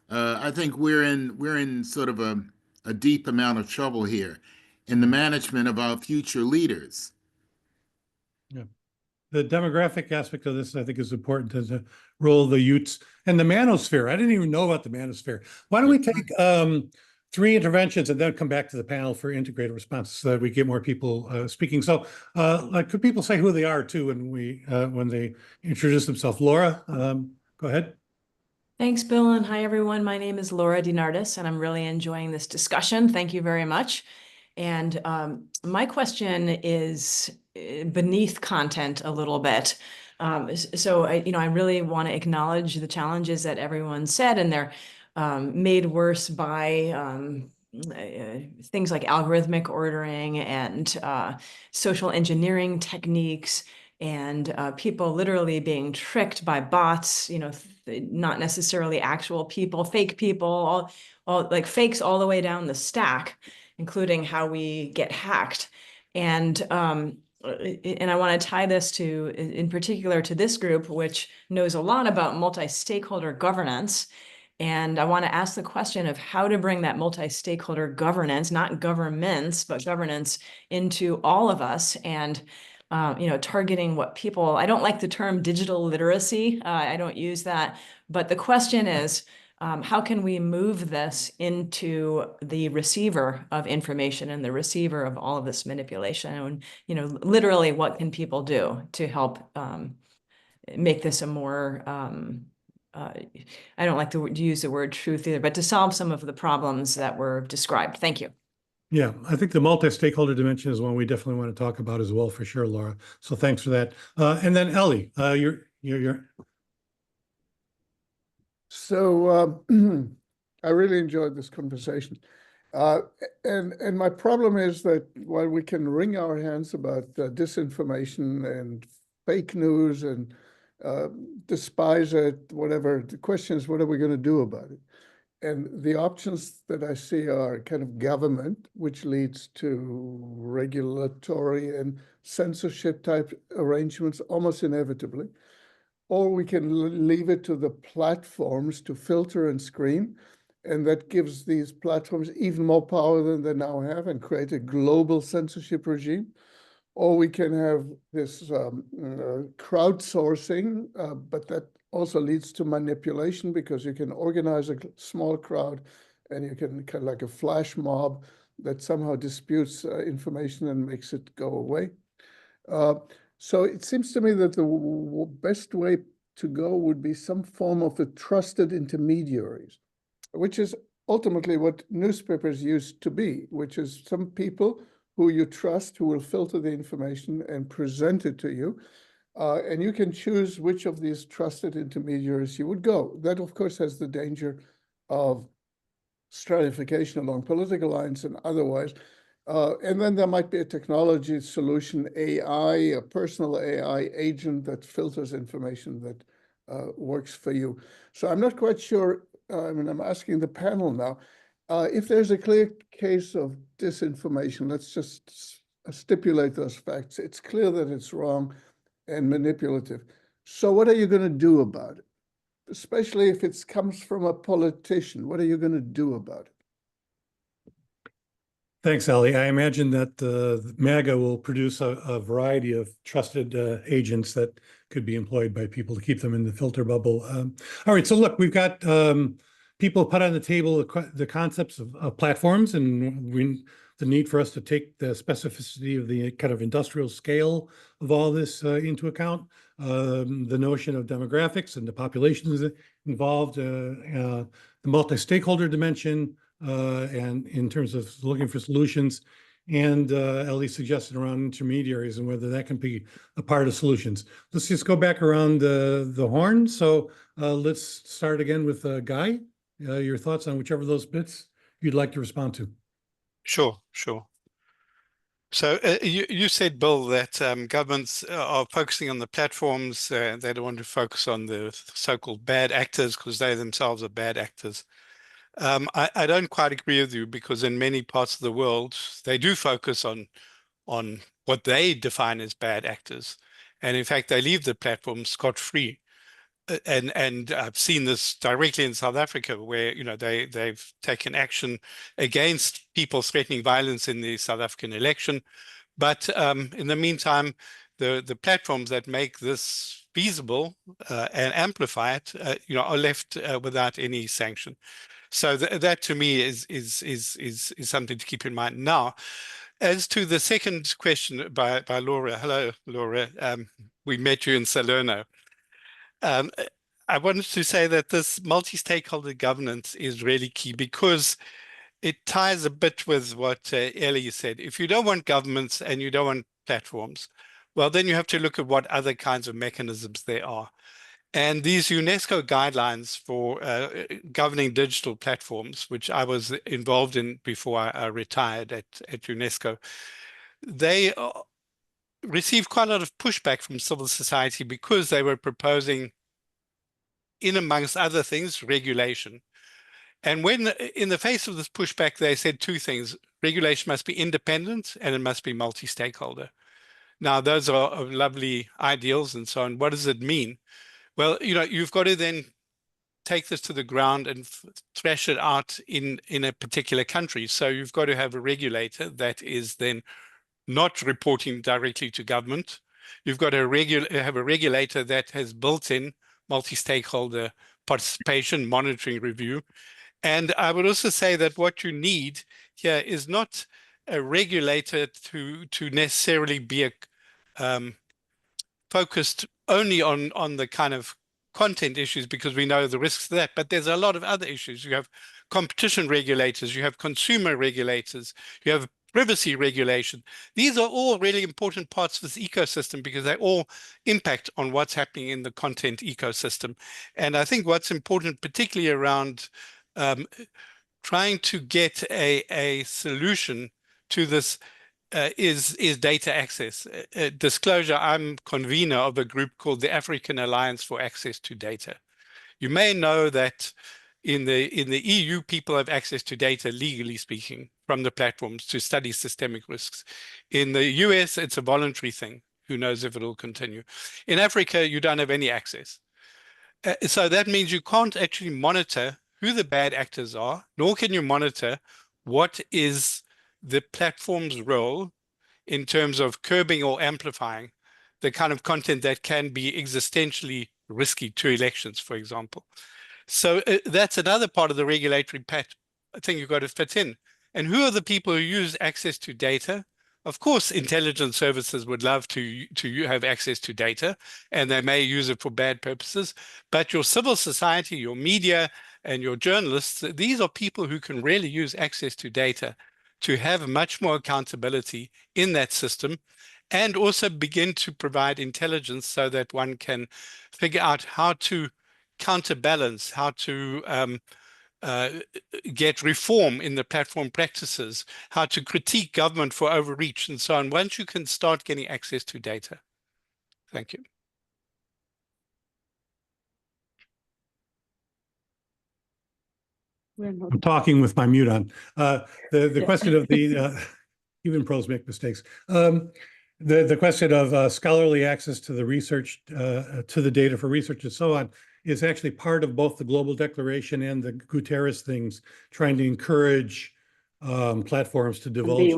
I think we're in sort of a deep amount of trouble here in the management of our future leaders. Yeah. The demographic aspect of this, I think, is important as the role of the youths and the manosphere. I didn't even know about the manosphere. Why don't we take three interventions and then come back to the panel for integrated responses so that we get more people speaking. So could people say who they are too when they introduce themselves? Laura, go ahead. Thanks, Bill, and hi, everyone. My name is Laura DiNardis, and I'm really enjoying this discussion. Thank you very much. And my question is beneath content a little bit. So I really want to acknowledge the challenges that everyone said, and they're made worse by things like algorithmic ordering and social engineering techniques, and people literally being tricked by bots, not necessarily actual people, fake people, all like fakes all the way down the stack, including how we get hacked. And I want to tie this in particular to this group, which knows a lot about multi-stakeholder governance. And I want to ask the question of how to bring that multi-stakeholder governance, not governments, but governance into all of us, and targeting what people, I don't like the term digital literacy. I don't use that. But the question is, how can we move this into the receiver of information and the receiver of all of this manipulation? And, literally, what can people do to help make this a more, I don't like to use the word truth either, but to solve some of the problems that were described. Thank you. Yeah, I think the multi-stakeholder dimension is one we definitely want to talk about as well, for sure, Laura. So thanks for that. And then Ellie, you're. So I really enjoyed this conversation. And my problem is that while we can wring our hands about disinformation and fake news and despise it, whatever. The question is, what are we going to do about it? And the options that I see are kind of government, which leads to regulatory and censorship type arrangements almost inevitably. Or we can leave it to the platforms to filter and screen. And that gives these platforms even more power than they now have and create a global censorship regime. Or we can have this crowdsourcing, but that also leads to manipulation because you can organize a small crowd and you can kind of like a flash mob that somehow disputes information and makes it go away. So it seems to me that the best way to go would be some form of a trusted intermediaries, which is ultimately what newspapers used to be, which is some people who you trust, who will filter the information and present it to you. And you can choose which of these trusted intermediaries you would go. That, of course, has the danger of stratification along political lines and otherwise. And then there might be a technology solution, AI, a personal AI agent that filters information that works for you. So I'm not quite sure. I mean, I'm asking the panel now, if there's a clear case of disinformation, let's just stipulate those facts. It's clear that it's wrong and manipulative. So what are you going to do about it? Especially if it comes from a politician, what are you going to do about it? Thanks, Ali. I imagine that MAGA will produce a variety of trusted agents that could be employed by people to keep them in the filter bubble. All right, so look, we've got people put on the table the concepts of platforms and the need for us to take the specificity of the kind of industrial scale of all this into account, the notion of demographics and the populations involved, the multi-stakeholder dimension, and in terms of looking for solutions, and Ellie suggested around intermediaries and whether that can be a part of solutions. Let's just go back around the horn. So let's start again with Guy. Your thoughts on whichever of those bits you'd like to respond to. Sure. So you said, Bill, that governments are focusing on the platforms. They don't want to focus on the so-called bad actors because they themselves are bad actors. I don't quite agree with you because in many parts of the world, they do focus on what they define as bad actors. And in fact, they leave the platform scot-free. And I've seen this directly in South Africa, where they've taken action against people threatening violence in the South African election. But in the meantime, the platforms that make this feasible and amplify it, are left without any sanction. So that to me is something to keep in mind. Now, as to the second question by Laura, hello, Laura. We met you in Salerno. I wanted to say that this multi-stakeholder governance is really key because it ties a bit with what Ellie said. If you don't want governments and you don't want platforms, well, then you have to look at what other kinds of mechanisms there are. And these UNESCO guidelines for governing digital platforms, which I was involved in before I retired at UNESCO, they received quite a lot of pushback from civil society because they were proposing, in amongst other things, regulation. And when in the face of this pushback, they said two things: regulation must be independent and it must be multi-stakeholder. Now, those are lovely ideals and so on. What does it mean? Well, you've got to then take this to the ground and thrash it out in a particular country. So you've got to have a regulator that is then not reporting directly to government. You've got to have a regulator that has built-in multi-stakeholder participation, monitoring, review. And I would also say that what you need here is not a regulator to necessarily be focused only on the kind of content issues, because we know the risks of that, but there's a lot of other issues. You have competition regulators, you have consumer regulators, you have privacy regulation. These are all really important parts of this ecosystem because they all impact on what's happening in the content ecosystem. And I think what's important, particularly around trying to get a solution to this is data access. Disclosure, I'm convener of a group called the African Alliance for Access to Data. You may know that in the EU, people have access to data, legally speaking, from the platforms to study systemic risks. In the US, it's a voluntary thing. Who knows if it will continue. In Africa, you don't have any access. So that means you can't actually monitor who the bad actors are, nor can you monitor what is the platform's role in terms of curbing or amplifying the kind of content that can be existentially risky to elections, for example. So that's another part of the regulatory thing you've got to fit in. And who are the people who use access to data? Of course, intelligence services would love to have access to data, and they may use it for bad purposes. But your civil society, your media, and your journalists, these are people who can really use access to data to have much more accountability in that system, and also begin to provide intelligence so that one can figure out how to counterbalance, how to get reform in the platform practices, how to critique government for overreach, and so on, once you can start getting access to data. Thank you. I'm talking with my mute on. The question of the, even pros make mistakes. The question of scholarly access to the research, to the data for research and so on, is actually part of both the Global Declaration and the Guterres things, trying to encourage platforms to divulge,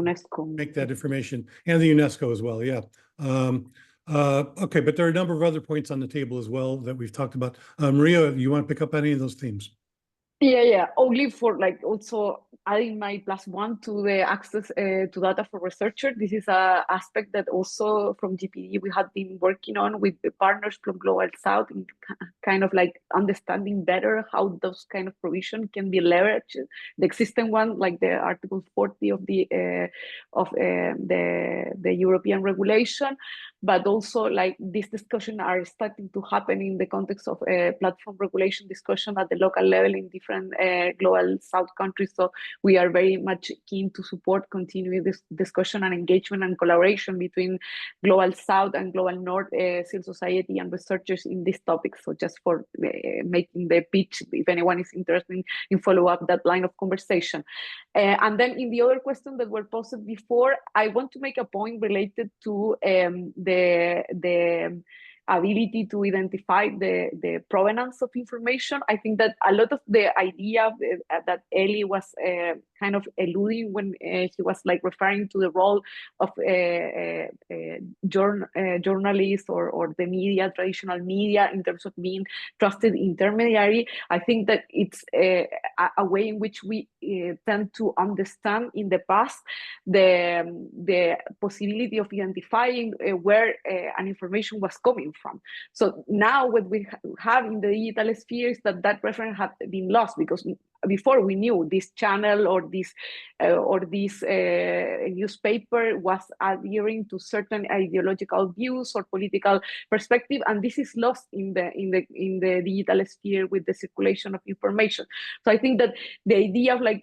make that information, and the UNESCO as well, yeah. Okay, but there are a number of other points on the table as well that we've talked about. Maria, you want to pick up any of those themes? Yeah. Only for like also adding my +1 to the access to data for researchers. This is a aspect that also from GPD we have been working on with the partners from Global South, in kind of like understanding better how those kind of provision can be leveraged. The existing one, like the Article 40 of the European regulation, but also like this discussion are starting to happen in the context of platform regulation discussion at the local level in different Global South countries. So we are very much keen to support continuing this discussion and engagement and collaboration between Global South and Global North civil society and researchers in this topic. So just for making the pitch, if anyone is interested in follow up that line of conversation. And then in the other question that were posed before, I want to make a point related to the ability to identify the provenance of information. I think that a lot of the idea that Eli was kind of alluding when he was like referring to the role of journalists or the media, traditional media, in terms of being trusted intermediary. I think that it's a way in which we tend to understand in the past the possibility of identifying where an information was coming from. So now what we have in the digital sphere is that reference had been lost, because before we knew this channel or this newspaper was adhering to certain ideological views or political perspective, and this is lost in the digital sphere with the circulation of information. So I think that the idea of like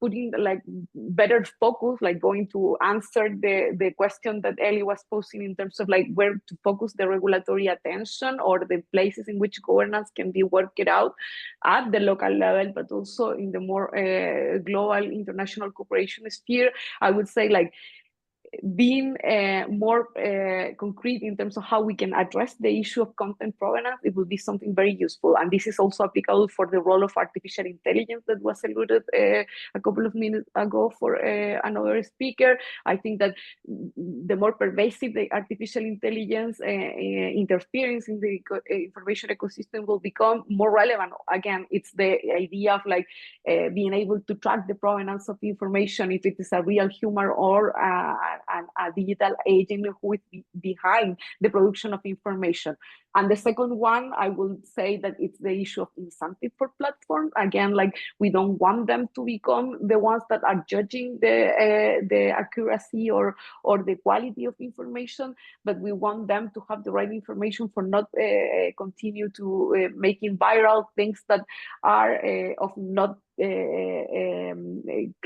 putting like better focus, like going to answer the question that Eli was posing in terms of like where to focus the regulatory attention or the places in which governance can be worked out at the local level, but also in the more global international cooperation sphere, I would say like being more concrete in terms of how we can address the issue of content provenance, it would be something very useful. And this is also applicable for the role of artificial intelligence that was alluded a couple of minutes ago for another speaker. I think that the more pervasive the artificial intelligence interference in the information ecosystem will become, more relevant. Again, it's the idea of like being able to track the provenance of information, if it is a real human or a digital agent who is behind the production of information. And the second one, I will say that it's the issue of incentive for platforms. Again, like we don't want them to become the ones that are judging the accuracy or the quality of information, but we want them to have the right information for not continue to making viral things that are of not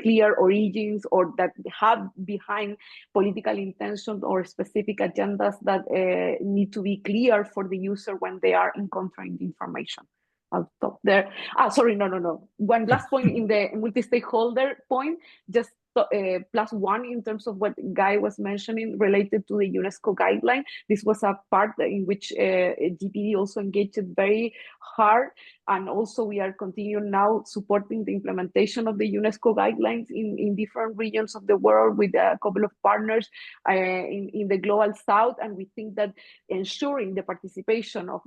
clear origins, or that have behind political intention or specific agendas that need to be clear for the user when they are encountering the information. I'll stop there. Sorry, no. One last point in the multi-stakeholder point, just +1 in terms of what Guy was mentioning related to the UNESCO guideline. This was a part in which GPD also engaged very hard, and also we are continuing now supporting the implementation of the UNESCO guidelines in different regions of the world with a couple of partners in the global south, and we think that ensuring the participation of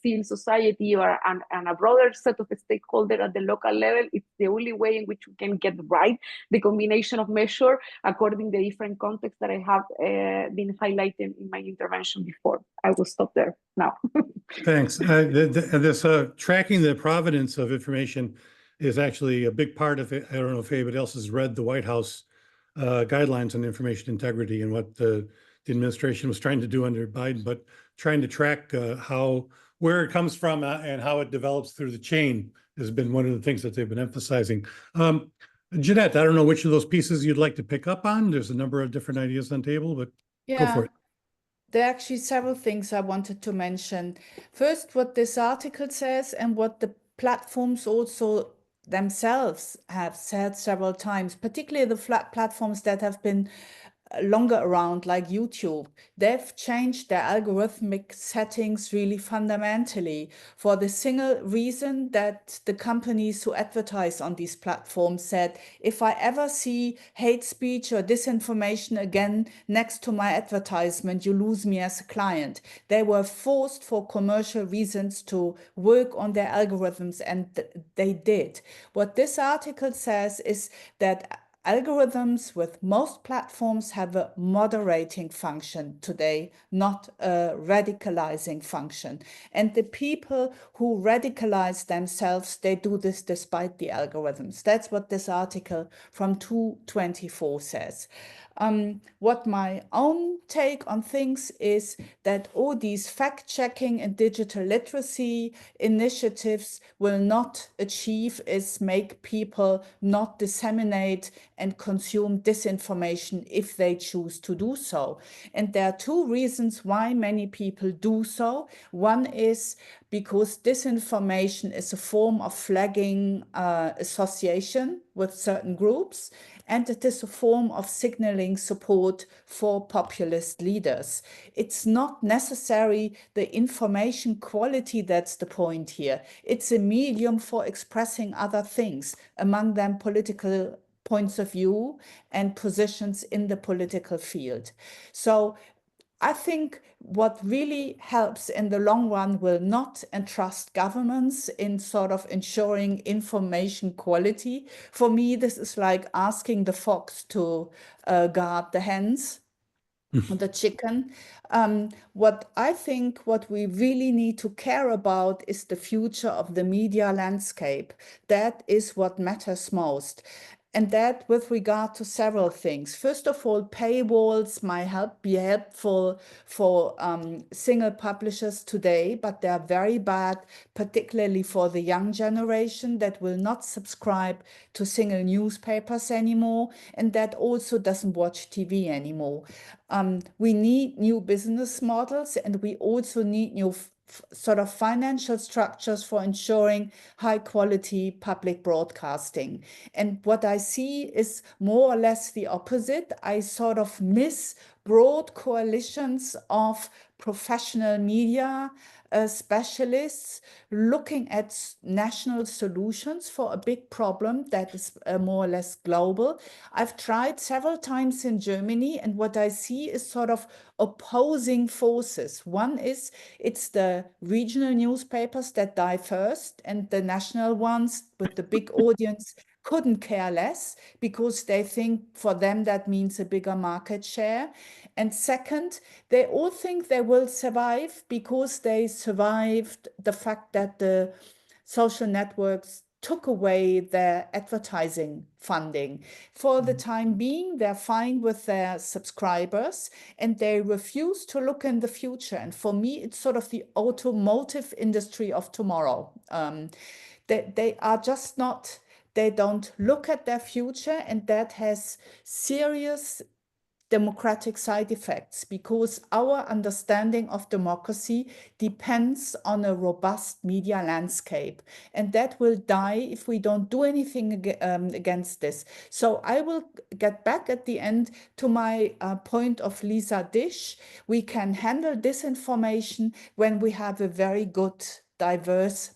civil society and a broader set of stakeholders at the local level is the only way in which we can get right the combination of measures according to the different contexts that I have been highlighting in my intervention before. I will stop there now. Thanks. This tracking the provenance of information is actually a big part of it. I don't know if anybody else has read the White House guidelines on information integrity and what the administration was trying to do under Biden, but trying to track where it comes from and how it develops through the chain has been one of the things that they've been emphasizing. Jeanette, I don't know which of those pieces you'd like to pick up on. There's a number of different ideas on the table, but go for it. There are actually several things I wanted to mention. First, what this article says and what the platforms also themselves have said several times, particularly the platforms that have been longer around, like YouTube. They've changed their algorithmic settings really fundamentally for the single reason that the companies who advertise on these platforms said, if I ever see hate speech or disinformation again next to my advertisement, you lose me as a client. They were forced for commercial reasons to work on their algorithms, and they did. What this article says is that algorithms with most platforms have a moderating function today, not a radicalizing function. And the people who radicalize themselves, they do this despite the algorithms. That's what this article from 224 says. What my own take on things is that all these fact-checking and digital literacy initiatives will not achieve is make people not disseminate and consume disinformation if they choose to do so. And there are two reasons why many people do so. One is because disinformation is a form of flagging association with certain groups, and it is a form of signaling support for populist leaders. It's not necessarily the information quality that's the point here. It's a medium for expressing other things, among them political points of view and positions in the political field. So I think what really helps in the long run will not entrust governments in sort of ensuring information quality. For me, this is like asking the fox to guard the hens, the chicken. What I think what we really need to care about is the future of the media landscape. That is what matters most. And that with regard to several things. First of all, paywalls might be helpful for single publishers today, but they're very bad, particularly for the young generation that will not subscribe to single newspapers anymore, and that also doesn't watch TV anymore. We need new business models, and we also need new sort of financial structures for ensuring high quality public broadcasting. And what I see is more or less the opposite. I sort of miss broad coalitions of professional media specialists looking at national solutions for a big problem that is more or less global. I've tried several times in Germany, and what I see is sort of opposing forces. One is it's the regional newspapers that die first, and the national ones with the big audience couldn't care less because they think for them that means a bigger market share. And second, they all think they will survive because they survived the fact that the social networks took away their advertising funding. For the time being, they're fine with their subscribers and they refuse to look in the future. And for me, it's sort of the automotive industry of tomorrow. They are just not, they don't look at their future, and that has serious democratic side effects, because our understanding of democracy depends on a robust media landscape, and that will die if we don't do anything against this. So I will get back at the end to my point of Lisa Dish. We can handle disinformation when we have a very good, diverse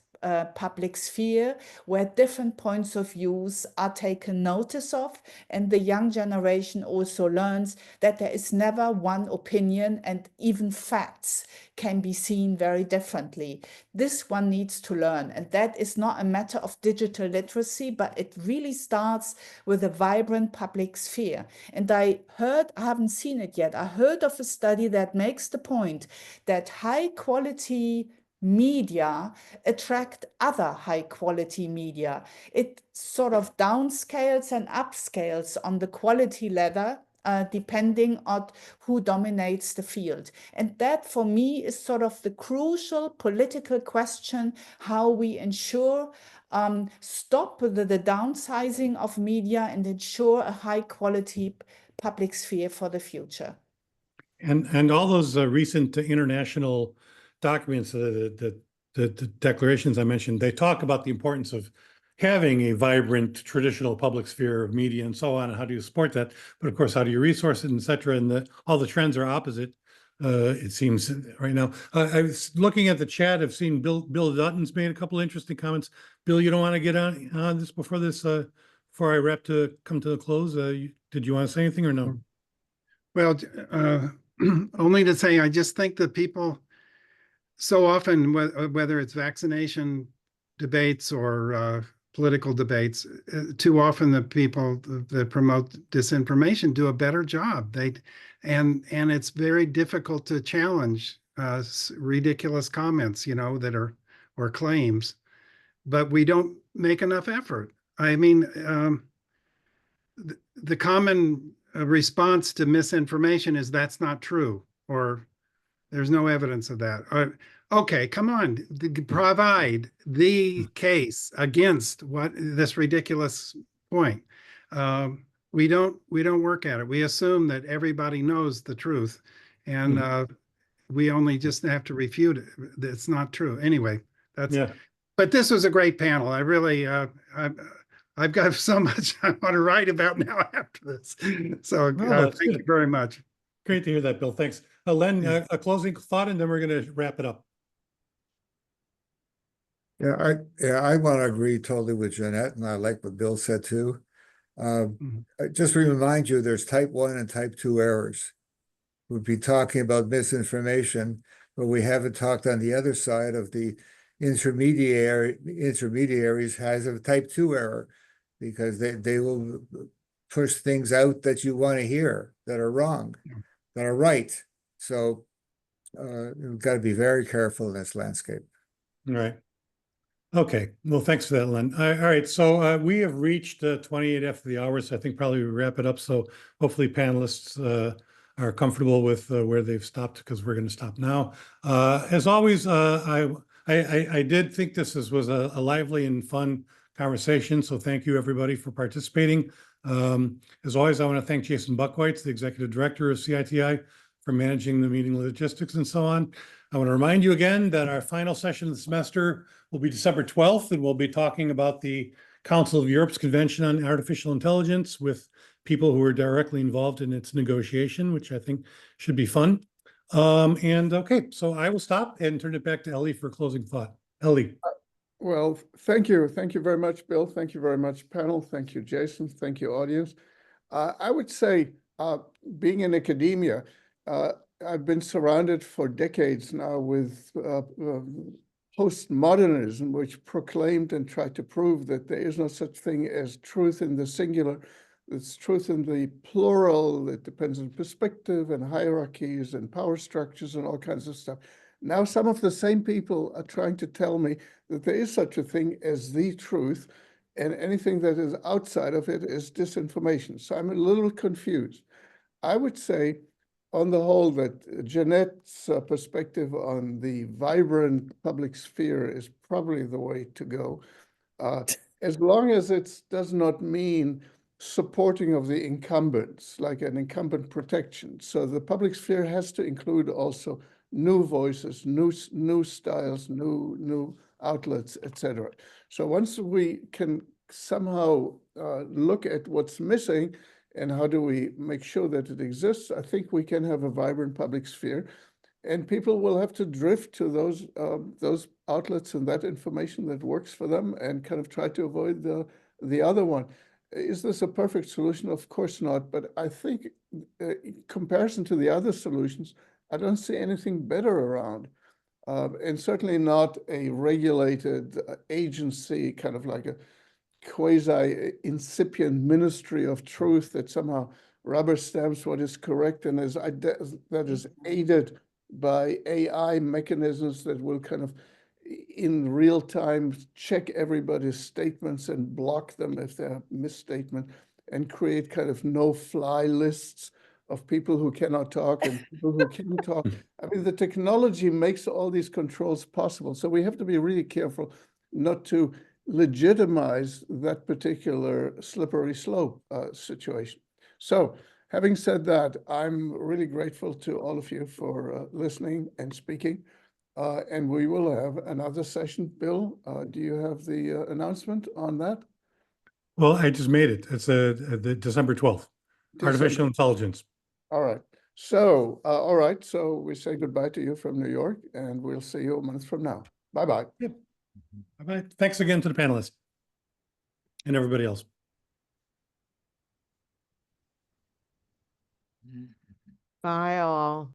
public sphere where different points of views are taken notice of, and the young generation also learns that there is never one opinion, and even facts can be seen very differently. This one needs to learn, and that is not a matter of digital literacy, but it really starts with a vibrant public sphere. And I haven't seen it yet, I heard of a study that makes the point that high quality media attract other high quality media. It sort of downscales and upscales on the quality ladder depending on who dominates the field. And that for me is sort of the crucial political question, how we ensure stop the downsizing of media and ensure a high quality public sphere for the future. And all those recent international documents, the declarations I mentioned, they talk about the importance of having a vibrant traditional public sphere of media and so on, and how do you support that? But of course, how do you resource it, et cetera? And all the trends are opposite, it seems right now. I was looking at the chat. I've seen Bill Dutton's made a couple of interesting comments. Bill, you don't want to get on this before I wrap to come to the close? Did you want to say anything or no? Well, only to say, I just think that people so often, whether it's vaccination debates or political debates, too often the people that promote disinformation do a better job. And it's very difficult to challenge ridiculous comments, that are, or claims, but we don't make enough effort. I mean, the common response to misinformation is that's not true, or there's no evidence of that. Okay, come on, provide the case against what this ridiculous point. We don't work at it. We assume that everybody knows the truth, and we only just have to refute it. It's not true. Anyway, that's. Yeah. But this was a great panel. I really, I've got so much I want to write about now after this. So thank you very much. Great to hear that, Bill. Thanks. Len, a closing thought, and then we're going to wrap it up. I want to agree totally with Jeanette, and I like what Bill said too. Just to remind you, there's type 1 and type 2 errors. We'll be talking about misinformation, but we haven't talked on the other side of the intermediaries has a type 2 error, because they will push things out that you want to hear that are wrong, that are right. So you've got to be very careful in this landscape. All right. Okay. Well, thanks for that, Len. All right. So we have reached 28 after the hour, so I think probably we wrap it up. So hopefully panelists are comfortable with where they've stopped, because we're going to stop now. As always, I did think this was a lively and fun conversation. So thank you, everybody, for participating. As always, I want to thank Jason Buckwhite, the Executive Director of CITI, for managing the meeting logistics and so on. I want to remind you again that our final session of the semester will be December 12th, and we'll be talking about the Council of Europe's Convention on Artificial Intelligence with people who are directly involved in its negotiation, which I think should be fun. Okay, so I will stop and turn it back to Ellie for closing thought. Ellie. Well, thank you. Thank you very much, Bill. Thank you very much, panel. Thank you, Jason. Thank you, audience. I would say, being in academia, I've been surrounded for decades now with postmodernism, which proclaimed and tried to prove that there is no such thing as truth in the singular. It's truth in the plural. It depends on perspective and hierarchies and power structures and all kinds of stuff. Now, some of the same people are trying to tell me that there is such a thing as the truth, and anything that is outside of it is disinformation. So I'm a little confused. I would say, on the whole, that Jeanette's perspective on the vibrant public sphere is probably the way to go, as long as it does not mean supporting of the incumbents, like an incumbent protection. So the public sphere has to include also new voices, new styles, new outlets, etc. So once we can somehow look at what's missing and how do we make sure that it exists, I think we can have a vibrant public sphere, and people will have to drift to those outlets and that information that works for them, and kind of try to avoid the other one. Is this a perfect solution? Of course not, but I think in comparison to the other solutions, I don't see anything better around. And certainly not a regulated agency, kind of like a quasi-incipient ministry of truth that somehow rubber stamps what is correct and that is aided by AI mechanisms that will kind of in real time check everybody's statements and block them if they're misstatement, and create kind of no-fly lists of people who cannot talk and people who can talk. I mean, the technology makes all these controls possible. So we have to be really careful not to legitimize that particular slippery slope situation. So having said that, I'm really grateful to all of you for listening and speaking. And we will have another session. Bill, do you have the announcement on that? Well, I just made it. It's the December 12th, artificial intelligence. All right. So, all right. So we say goodbye to you from New York, and we'll see you a month from now. Bye-bye. Yep. Bye-bye. Thanks again to the panelists and everybody else. Bye all.